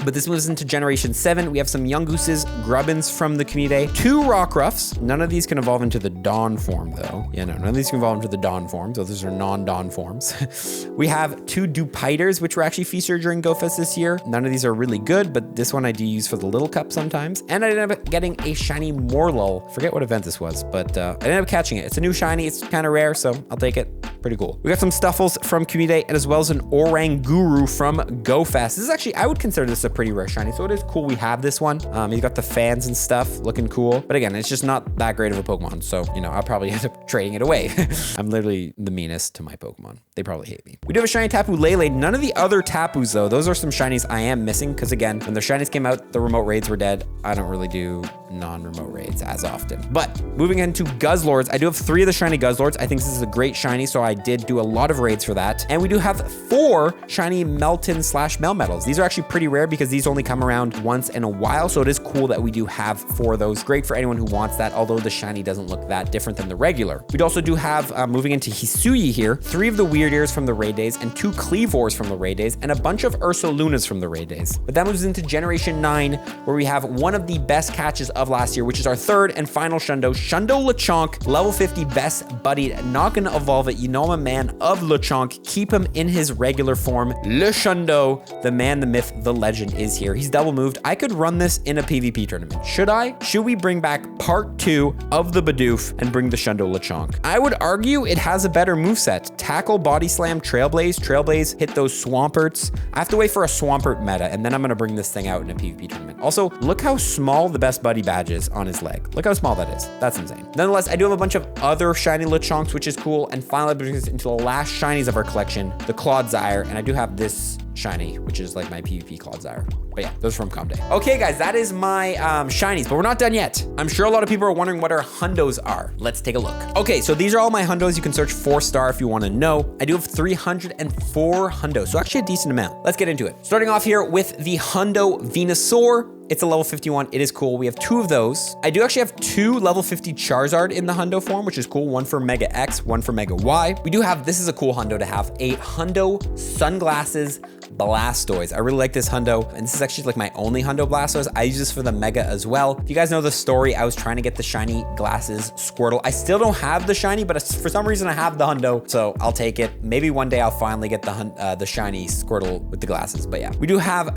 But this moves into Generation 7. We have some Yungooses, Grubbins from the community day, 2 Rockruffs. None of these can evolve into the Dawn form though. Yeah, no, none of these can evolve into the Dawn form, so those are non-Dawn forms. We have 2 Dupiters, which were actually featured during GoFest this year. None of these are really good, but this one I do use for the Little Cup sometimes. And I ended up getting a shiny Morlul. Forget what event this was, but I ended up catching it. It's a new shiny, it's kind of rare, so I'll take it. pretty cool. We got some Stuffles from Community Day, and as well as an Oranguru from GoFest. This is actually, I would consider this a pretty rare shiny, so it is cool we have this one. You got the fans and stuff looking cool, but again, it's just not that great of a Pokemon, so, you know, I'll probably end up trading it away. I'm literally the meanest to my Pokemon. They probably hate me. We do have a shiny Tapu Lele. None of the other Tapus, though. Those are some shinies I am missing, because again, when their shinies came out, the remote raids were dead. I don't really do non-remote raids as often. But moving into Guzzlords, I do have 3 of the shiny Guzzlords. I think this is a great shiny, so I did do a lot of raids for that. And we do have 4 shiny Melton / Melmetals. These are actually pretty rare because these only come around once in a while, so it is cool that we do have 4 of those. Great for anyone who wants that, although the shiny doesn't look that different than the regular. We also do have, moving into Hisuian here, 3 of the Weird Ears from the raid days and 2 Cleavors from the raid days and a bunch of Ursalunas from the raid days. But that moves into Generation 9, where we have one of the best catches of last year, which is our 3rd and final Shundo Lechonk, level 50 best buddied. Not gonna evolve it. You know I'm a man of Lechonk. Keep him in his regular form. Le Shundo, the man, the myth, the legend is here. He's double moved. I could run this in a PvP tournament. Should I? Should we bring back part 2 of the Bidoof and bring the Shundo Lechonk? I would argue it has a better moveset. Tackle, Body Slam, Trailblaze. Trailblaze, hit those Swamperts. I have to wait for a Swampert meta, and then I'm gonna bring this thing out in a PvP tournament. Also, look how small the best buddy badge is on his leg. Look how small that is. That's insane. Nonetheless, I do have a bunch of other shiny Lechonks, which is cool. And finally, brings us into the last shinies of our collection, the Clodsire. And I do have this shiny, which is like my PvP Clodsire. But yeah, those are from Comday. Okay, guys, that is my shinies, but we're not done yet. I'm sure a lot of people are wondering what our hundos are. Let's take a look. Okay, so these are all my hundos. You can search 4-star if you want to know. I do have 304 hundos, so actually a decent amount. Let's get into it. Starting off here with the Hundo Venusaur. It's a level 51. It is cool. We have 2 of those. I do actually have 2 level 50 Charizard in the Hundo form, which is cool. One for Mega X, one for Mega Y. We do have, this is a cool Hundo to have, a Hundo Sunglasses Blastoise. I really like this Hundo, and this is actually like my only Hundo Blastoise. I use this for the Mega as well. If you guys know the story, I was trying to get the shiny glasses Squirtle. I still don't have the shiny, but for some reason I have the Hundo, so I'll take it. Maybe one day I'll finally get the shiny Squirtle with the glasses, but yeah. We do have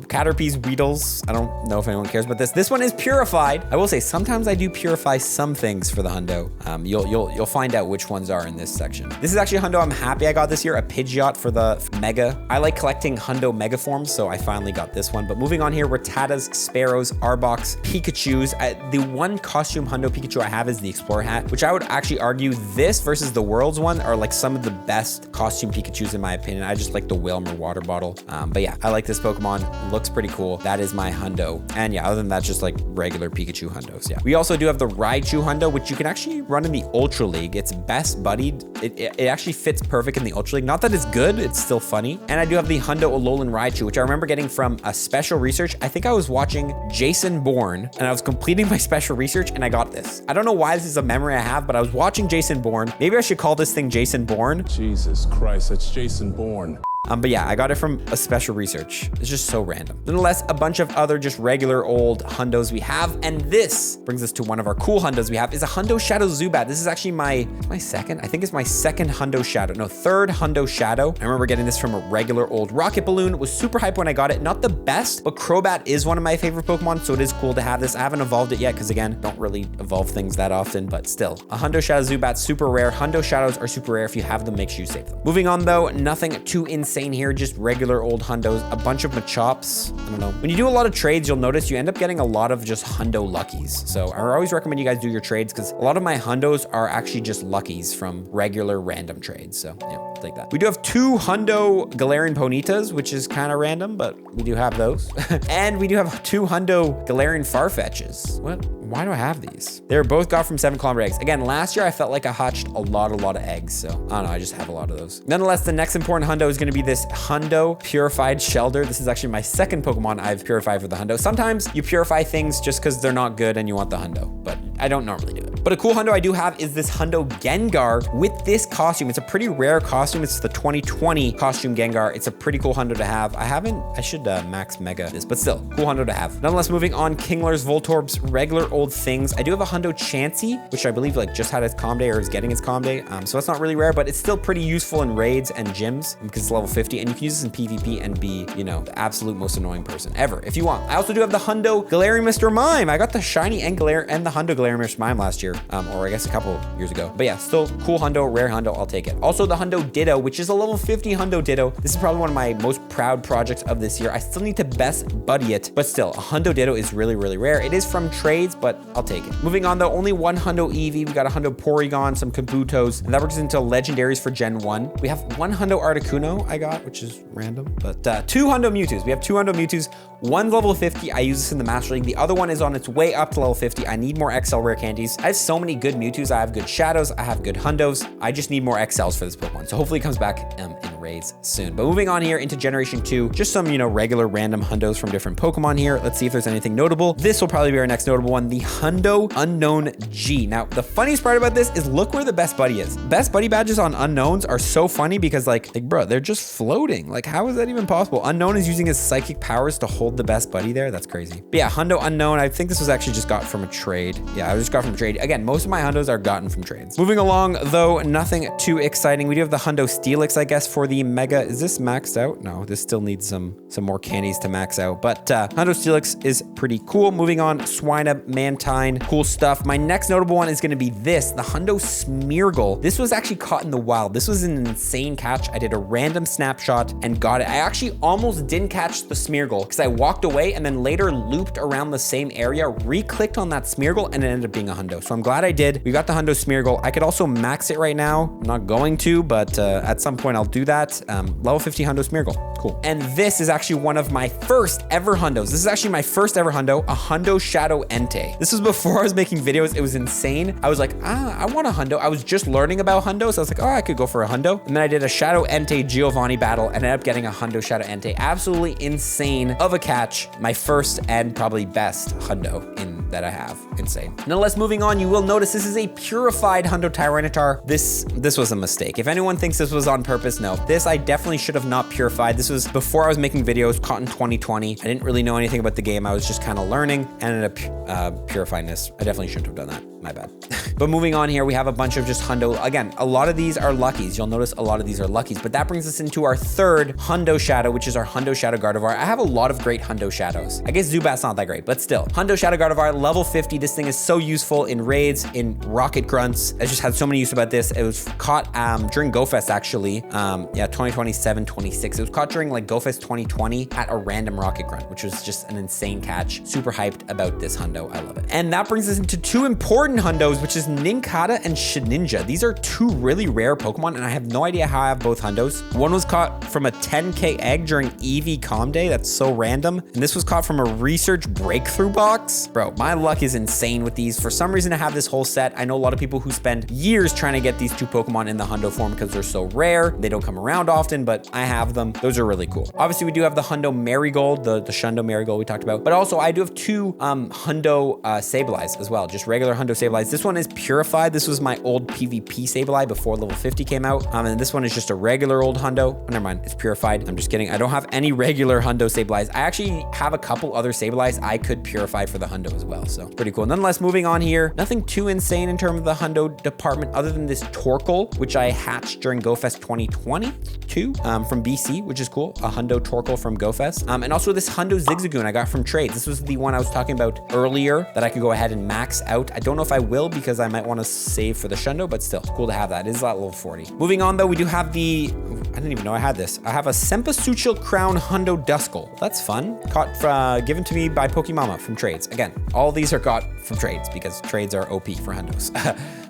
Caterpie's Weedles. I don't know if anyone cares about this. This one is purified. I will say sometimes I do purify some things for the Hundo. You'll find out which ones are in this section. This is actually a Hundo I'm happy I got this year, a Pidgeot for the Mega. I like collecting Hundo Mega forms, so I finally got this one. But moving on here, Rattatas, Sparrows, Arboks, Pikachus. The one costume Hundo Pikachu I have is the Explorer hat, which I would actually argue this versus the World's one are like some of the best costume Pikachus in my opinion. I just like the Wilmer water bottle. But yeah, I like this Pokemon. Looks pretty cool. That is my Hundo. And yeah, other than that, just like regular Pikachu Hundos. Yeah. We also do have the Raichu Hundo, which you can actually run in the Ultra League. It's best buddied. It actually fits perfect in the Ultra League. Not that it's good, it's still funny. And I do have the Hundo Alolan Raichu, which I remember getting from a special research. I think I was watching Jason Bourne and I was completing my special research and I got this. I don't know why this is a memory I have, but I was watching Jason Bourne. Maybe I should call this thing Jason Bourne. Jesus Christ, that's Jason Bourne. But yeah, I got it from a special research. It's just so random. Nonetheless, a bunch of other just regular old Hundos we have. And this brings us to one of our cool Hundos we have is a Hundo Shadow Zubat. This is actually my second, I think it's my second Hundo Shadow. No, third Hundo Shadow. I remember getting this from a regular old Rocket Balloon. It was super hype when I got it. Not the best, but Crobat is one of my favorite Pokemon, so it is cool to have this. I haven't evolved it yet because again, don't really evolve things that often, but still. A Hundo Shadow Zubat, super rare. Hundo Shadows are super rare. If you have them, make sure you save them. Moving on though, nothing too insane here, just regular old Hundos, a bunch of Machops. I don't know. When you do a lot of trades, you'll notice you end up getting a lot of just Hundo Luckies. So I always recommend you guys do your trades because a lot of my Hundos are actually just Luckies from regular random trades. So yeah, like that. We do have 2 Hundo Galarian Ponytas, which is kind of random, but we do have those. And we do have 2 Hundo Galarian Farfetches. What? Why do I have these? They're both got from 7 kilometer eggs. Again, last year I felt like I hatched a lot of eggs. So I don't know, I just have a lot of those. Nonetheless, the next important Hundo is going to be this Hundo Purified Shelder. This is actually my second Pokemon I've purified for the Hundo. Sometimes you purify things just because they're not good and you want the Hundo, but I don't normally do it. But a cool Hundo I do have is this Hundo Gengar with this costume. It's a pretty rare costume. It's the 2020 costume Gengar. It's a pretty cool Hundo to have. I should max Mega this, but still, cool Hundo to have. Nonetheless, moving on, Kingler's, Voltorb's, regular old things. I do have a Hundo Chansey, which I believe like just had its Calm Day or is getting its Calm Day. So that's not really rare, but it's still pretty useful in raids and gyms because it's level 50 and you can use this in PvP and be, you know, the absolute most annoying person ever if you want. I also do have the Hundo Galarian Mr. Mime. I got the shiny and the Hundo Galarian Mr. Mime last year. year, or I guess a couple years ago. But yeah, still cool hundo, rare hundo, I'll take it. Also the hundo Ditto, which is a level 50 hundo Ditto. This is probably one of my most proud projects of this year. I still need to best buddy it, but still, a hundo Ditto is really, really rare. It is from trades, but I'll take it. Moving on though, only one hundo Eevee. We got a hundo Porygon, some Kabutos, and that works into legendaries for Gen 1. We have one hundo Articuno I got, which is random, but two hundo Mewtwo's. We have two hundo Mewtwo's. One's level 50. I use this in the Master League. The other one is on its way up to level 50. I need more XL rare candies. I have so many good Mewtwo's. I have good Shadows. I have good hundos. I just need more XLs for this Pokemon. So hopefully it comes back in raids soon. But moving on here into Generation 2, just some, regular random hundos from different Pokemon here. Let's see if there's anything notable. This will probably be our next notable one, the Hundo Unknown G. Now, the funniest part about this is look where the best buddy is. Best buddy badges on Unknowns are so funny because like bro, they're just floating. Like, how is that even possible? Unknown is using his psychic powers to hold the best buddy there. That's crazy. But yeah, Hundo Unknown, I think this was actually just got from a trade. Yeah, I just got from a trade. Again, most of my hundos are gotten from trades. Moving along though, nothing too exciting. We do have the Hundo Steelix, I guess, for the Mega. Is this maxed out? No, this still needs some more candies to max out, but Hundo Steelix is pretty cool. Moving on, Swinub, Mantine, cool stuff. My next notable one is going to be this, the Hundo Smeargle. This was actually caught in the wild. This was an insane catch. I did a random snapshot and got it. I actually almost didn't catch the Smeargle because I walked away and then later looped around the same area, re-clicked on that Smeargle, and it ended up being a hundo. So I'm glad I did. We got the Hundo Smeargle. I could also max it right now. I'm not going to, but at some point I'll do that. Level 50 Hundo Smeargle. Cool. And this is actually one of my first ever hundos. This is actually my first ever hundo, a Hundo Shadow Entei. This was before I was making videos. It was insane. I was like, I want a hundo. I was just learning about hundos. So I was like, oh, I could go for a hundo. And then I did a Shadow Entei Giovanni battle and ended up getting a Hundo Shadow Entei. Absolutely insane of a catch. My first and probably best hundo that I have. Insane. Nonetheless, moving on, you will notice this is a purified Hundo Tyranitar. This was a mistake. If anyone thinks this was on purpose, no. This I definitely should have not purified. This was before I was making videos, caught in 2020. I didn't really know anything about the game. I was just kind of learning and ended up purifying this. I definitely shouldn't have done that. My bad. But moving on here, we have a bunch of just hundo. Again, a lot of these are luckies. You'll notice a lot of these are luckies, but that brings us into our third Hundo Shadow, which is our Hundo Shadow Gardevoir. I have a lot of great Hundo Shadows. I guess Zubat's not that great, but still. Hundo Shadow Gardevoir, level 50. This thing is so useful in raids, in rocket grunts. I just had so many use about this. It was caught during GoFest actually. Yeah, 2027, 26. It was caught during like GoFest 2020 at a random rocket grunt, which was just an insane catch. Super hyped about this hundo. I love it. And that brings us into two important hundos, which is Nincada and Shedinja. These are two really rare Pokemon, and I have no idea how I have both hundos. One was caught from a 10K egg during Eevee Com Day. That's so random. And this was caught from a research breakthrough box. Bro, my luck is insane with these. For some reason, I have this whole set. I know a lot of people who spend years trying to get these two Pokemon in the hundo form because they're so rare. They don't come around often, but I have them. Those are really cool. Obviously, we do have the Hundo Marigold, the Shundo Marigold we talked about, but also I do have two Hundo Sableyes as well, just regular Hundo Sableyes. This one is purified. This was my old PvP Sableye before level 50 came out. And this one is just a regular old hundo. Oh, never mind, it's purified. I'm just kidding. I don't have any regular Hundo Sableyes. I actually have a couple other Sableyes I could purify for the hundo as well, so pretty cool. Nonetheless, moving on here, nothing too insane in terms of the hundo department other than this Torkoal, which I hatched during GoFest 2022 from BC, which is cool. A hundo Torkoal from GoFest. And also this Hundo Zigzagoon I got from trades. This was the one I was talking about earlier that I could go ahead and max out. I don't know if I will because I might want to save for the Shundo, but still cool to have that. It is at level 40. Moving on though, we do have the, I didn't even know I had this. I have a Cempasúchil Crown Hundo Duskull. That's fun. Caught given to me by Pokemama from trades. Again, all these are got from trades because trades are OP for hundos.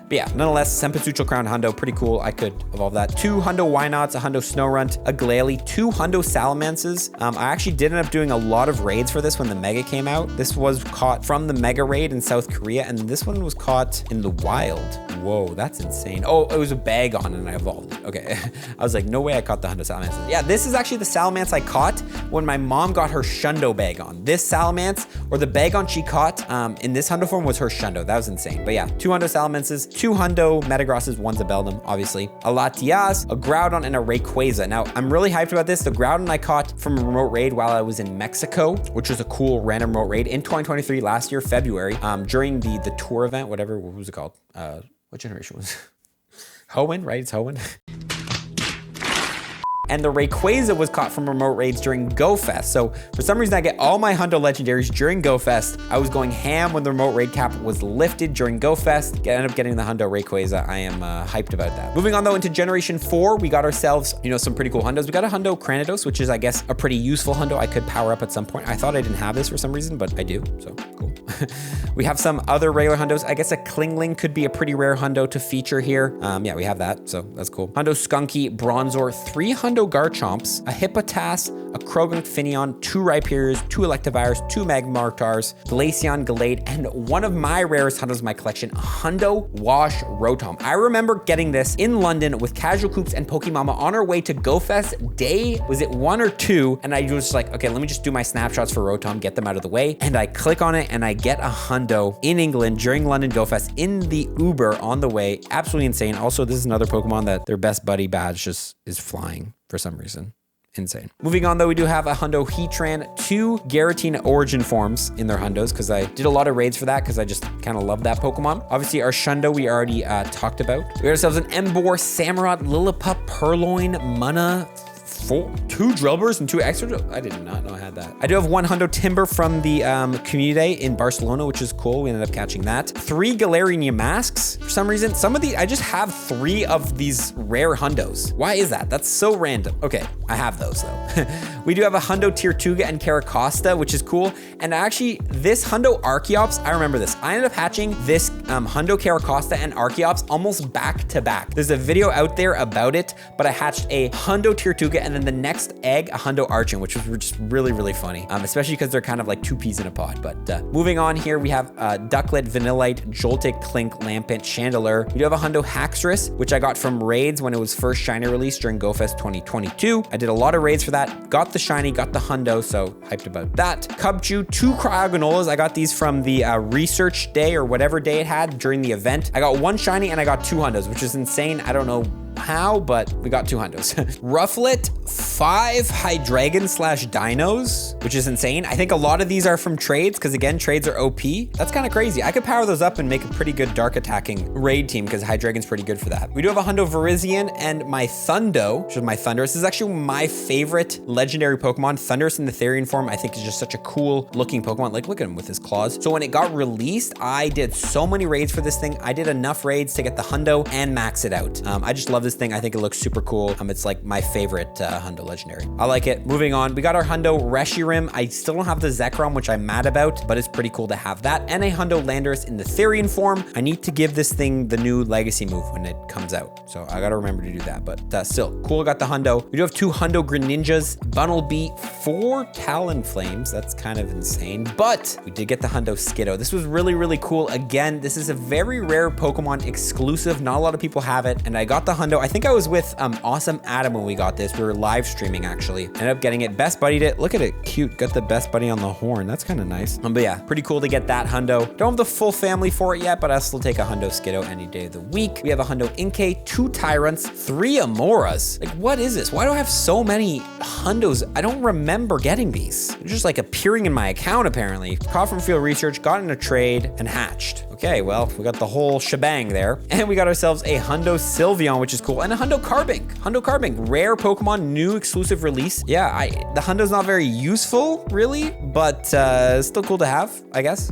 But yeah, nonetheless, Cempasúchil Crown Hundo, pretty cool. I could evolve that. Two Hundo Wynots, a Hundo Snorunt, a Glalie, two Hundo Salamances. I actually did end up doing a lot of raids for this when the Mega came out. This was caught from the Mega raid in South Korea, and this one was caught in the wild. Whoa, that's insane. Oh, it was a Bagon and I evolved it. Okay. I was like, no way I caught the Hundo Salamances. Yeah, this is actually the Salamence I caught when my mom got her Shundo Bagon. This Salamence, or the Bagon she caught in this Hundo form, was her Shundo. That was insane. But yeah, two Hundo Salamances, two Hundo Metagrosses, one's a Beldum, obviously, a Latias, a Groudon, and a Rayquaza. Now, I'm really hyped about this. The Groudon I caught from a remote raid while I was in Mexico, which was a cool random remote raid in 2023, last year, February, during the tour event, whatever, what was it called? What generation was it? Hoenn, right? It's Hoenn. and the Rayquaza was caught from remote raids during GoFest. So for some reason, I get all my Hundo legendaries during GoFest. I was going ham when the remote raid cap was lifted during GoFest. Ended up getting the Hundo Rayquaza. I am hyped about that. Moving on though into Generation 4, we got ourselves, some pretty cool Hundos. We got a Hundo Cranidos, which is, I guess, a pretty useful Hundo I could power up at some point. I thought I didn't have this for some reason, but I do, so cool. We have some other regular Hundos. I guess a Klingling could be a pretty rare Hundo to feature here. Yeah, we have that, so that's cool. Hundo Skunky, Bronzor, 3 Hundo Garchomps, a Hippotas, a Krogan Finneon, 2 Rhyperiors, 2 Electivires, 2 Magmartars, Glaceon, Gallade, and one of my rarest Hundos in my collection, a Hundo Wash Rotom. I remember getting this in London with Casual Coops and Pokemama on our way to GoFest day, was it 1 or 2? And I was like, okay, let me just do my snapshots for Rotom, get them out of the way. And I click on it and I get a Hundo in England during London GoFest in the Uber on the way. Absolutely insane. Also, this is another Pokemon that their best buddy badge just is flying for some reason. Insane. Moving on though, we do have a Hundo Heatran, 2 Garatina origin forms in their Hundos because I did a lot of raids for that because I just kind of love that Pokemon. Obviously our Shundo we already talked about. We got ourselves an Emboar, Samurott, Lillipup, Purloin, Munna, 2 Drillburs and 2 extra. I did not know I had that. I do have 1 Hundo Timber from the community day in Barcelona, which is cool. We ended up catching that. 3 Galarian Masks. For some reason, I just have 3 of these rare Hundos. Why is that? That's so random. Okay, I have those though. We do have a Hundo Tirtuga and Caracosta, which is cool. And actually, this Hundo Archeops, I remember this. I ended up hatching this Hundo Caracosta and Archeops almost back to back. There's a video out there about it, but I hatched a Hundo Tirtuga and then the next egg, a Hundo Archon, which was just really, really funny, especially because they're kind of like 2 peas in a pod. But moving on here, we have Ducklet, Vanillite, Joltik, Clink, Lampent, Chandelure. We do have a Hundo Haxorus, which I got from raids when it was first shiny released during GoFest 2022. I did a lot of raids for that, got the shiny, got the Hundo, so hyped about that. Cubchoo, 2 Cryoganolas. I got these from the research day or whatever day it had during the event. I got 1 shiny and I got 2 Hundos, which is insane. I don't know how, but we got 2 Hundos. Rufflet, 5 Hydreigon/Dinos, which is insane. I think a lot of these are from trades, because again, trades are OP. That's kind of crazy. I could power those up and make a pretty good dark attacking raid team, because Hydreigon's pretty good for that. We do have a Hundo Virizion and my Thundo, which is my Thundurus. This is actually my favorite legendary Pokemon. Thundurus in the Therian form, I think is just such a cool looking Pokemon. Like, look at him with his claws. So when it got released, I did so many raids for this thing. I did enough raids to get the Hundo and max it out. I just love this thing. I think it looks super cool. It's like my favorite Hundo legendary. I like it. Moving on, we got our Hundo Reshiram. I still don't have the Zekrom, which I'm mad about, but it's pretty cool to have that. And a Hundo Landorus in the Therian form. I need to give this thing the new legacy move when it comes out. So I gotta remember to do that, but still cool. I got the Hundo. We do have 2 Hundo Greninjas, Bunnelby, 4 Talonflames. That's kind of insane, but we did get the Hundo Skiddo. This was really, really cool. Again, this is a very rare Pokemon exclusive. Not a lot of people have it, and I got the Hundo. I think I was with Awesome Adam when we got this. We were live streaming actually. Ended up getting it. Best buddied it. Look at it, cute. Got the best buddy on the horn. That's kind of nice. But yeah, pretty cool to get that Hundo. Don't have the full family for it yet, but I'll still take a Hundo Skiddo any day of the week. We have a Hundo Inkay, 2 Tyrants, 3 Amoras. Like, what is this? Why do I have so many Hundos? I don't remember getting these. They're just like appearing in my account apparently. Caught from field research, got in a trade, and hatched. Okay, well, we got the whole shebang there. And we got ourselves a Hundo Sylveon, which is cool, and a Hundo Carbink. Hundo Carbink, rare Pokemon, new exclusive release. Yeah, the Hundo's not very useful, really, but still cool to have, I guess.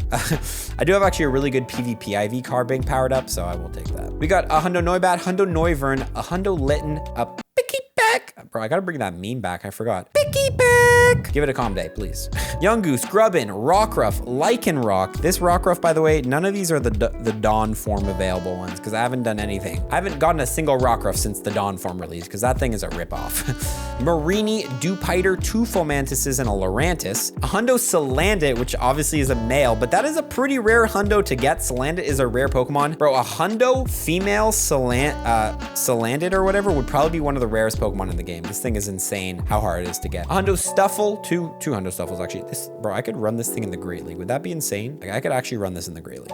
I do have actually a really good PvP IV Carbink powered up, so I will take that. We got a Hundo Noibat, Hundo Noivern, a Hundo Litten, a Pikipek. Bro, I gotta bring that meme back, I forgot. Pikipek! Give it a calm day, please. Yungoos, Grubbin, Rockruff, Lycanroc. This Rockruff, by the way, none of these are the Dawn form available ones, because I haven't done anything. I haven't gotten a single Rockruff since the Dawn form release, because that thing is a ripoff. Marini, Dewpider, 2 Fomantises, and a Lurantis. A Hundo Salandit, which obviously is a male, but that is a pretty rare Hundo to get. Salandit is a rare Pokemon. Bro, a Hundo female Salandit or whatever would probably be one of the rarest Pokemon in the game. This thing is insane how hard it is to get. A Hundo Stuffle, two Hundo Stuffles actually. Bro, I could run this thing in the Great League. Would that be insane? Like, I could actually run this in the Great League.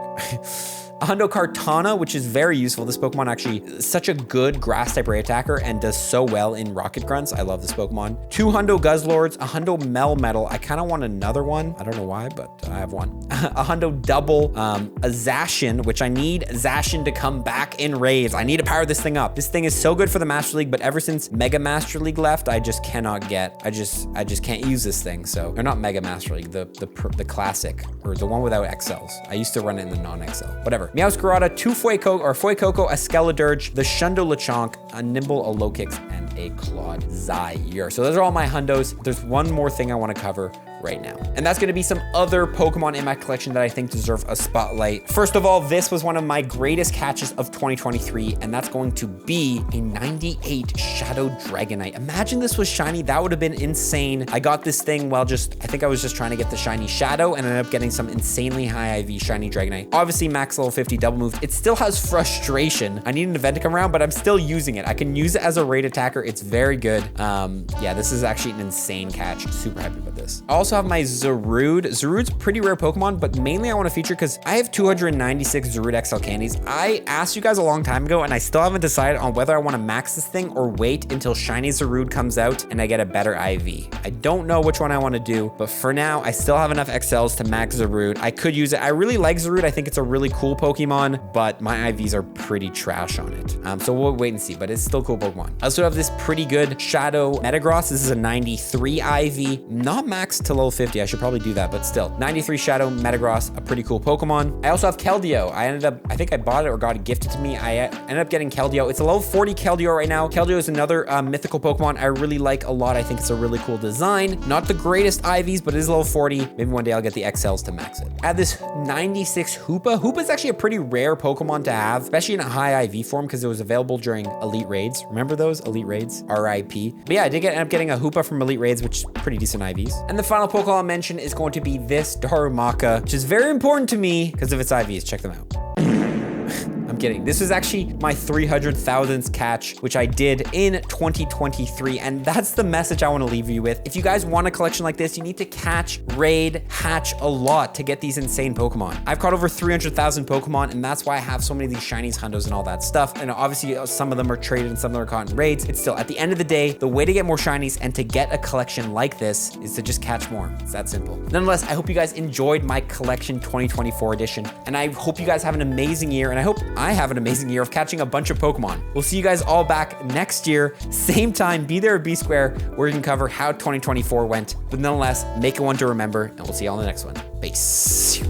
A Hundo Kartana, which is very useful. This Pokemon actually is such a good grass type raid attacker and does so well in Rocket Grunts. I love this Pokemon. 2 Hundo Guzzlords, a Hundo Melmetal. I kind of want another one. I don't know why, but I have one. A Hundo Double, a Zacian, which I need Zacian to come back in raids. I need to power this thing up. This thing is so good for the Master League, but ever since Mega Master Master League left. I just cannot get, I just can't use this thing. So, or not Mega Master League, the classic, or the one without XLs. I used to run it in the non-XL. Whatever. Meowscarada, 2 Fuecoco, a Skeledirge, the Shundo Lechonk, a Nimble, a Lokix, and a Claude Zaire. So those are all my hundos. There's one more thing I want to cover right now, and that's going to be some other Pokemon in my collection that I think deserve a spotlight. First of all, this was one of my greatest catches of 2023, and that's going to be a 98 Shadow Dragonite. Imagine this was shiny. That would have been insane. I got this thing while I think I was just trying to get the shiny Shadow, and ended up getting some insanely high IV shiny Dragonite. Obviously max level 50 double moved. It still has Frustration. I need an event to come around, but I'm still using it. I can use it as a raid attacker. It's very good. Yeah, this is actually an insane catch. Super happy about this. I also have my Zarude. Zarude's a pretty rare Pokemon, but mainly I want to feature because I have 296 Zarude XL candies. I asked you guys a long time ago, and I still haven't decided on whether I want to max this thing or wait until shiny Zarude comes out and I get a better IV. I don't know which one I want to do, but for now, I still have enough XLs to max Zarude. I could use it. I really like Zarude. I think it's a really cool Pokemon, but my IVs are pretty trash on it. So we'll wait and see, but it's still a cool Pokemon. I also have this pretty good Shadow Metagross. This is a 93 IV, not maxed to level 50. I should probably do that, but still. 93 Shadow Metagross, a pretty cool Pokemon. I also have Keldeo. I think I bought it or got it gifted to me. I ended up getting Keldeo. It's a level 40 Keldeo right now. Keldeo is another mythical Pokemon I really like a lot. I think it's a really cool design. Not the greatest IVs, but it is level 40. Maybe one day I'll get the XLs to max it. I have this 96 Hoopa. Hoopa is actually a pretty rare Pokemon to have, especially in a high IV form, because it was available during Elite Raids. Remember those Elite Raids? RIP. But yeah, I did end up getting a Hoopa from Elite Raids, which is pretty decent IVs. And the final Pokemon I'll mention is going to be this Darumaka, which is very important to me because of its IVs. Check them out. I'm kidding. This was actually my 300,000th catch, which I did in 2023. And that's the message I want to leave you with. If you guys want a collection like this, you need to catch, raid, hatch a lot to get these insane Pokemon. I've caught over 300,000 Pokemon, and that's why I have so many of these shinies, hundos, and all that stuff. And obviously some of them are traded and some of them are caught in raids. It's still, at the end of the day, the way to get more shinies and to get a collection like this is to just catch more. It's that simple. Nonetheless, I hope you guys enjoyed my collection 2024 edition. And I hope you guys have an amazing year. And I hope I have an amazing year of catching a bunch of Pokemon. We'll see you guys all back next year, same time, be there or be square, where we can cover how 2024 went. But nonetheless, make it one to remember, and we'll see you all in the next one. Peace.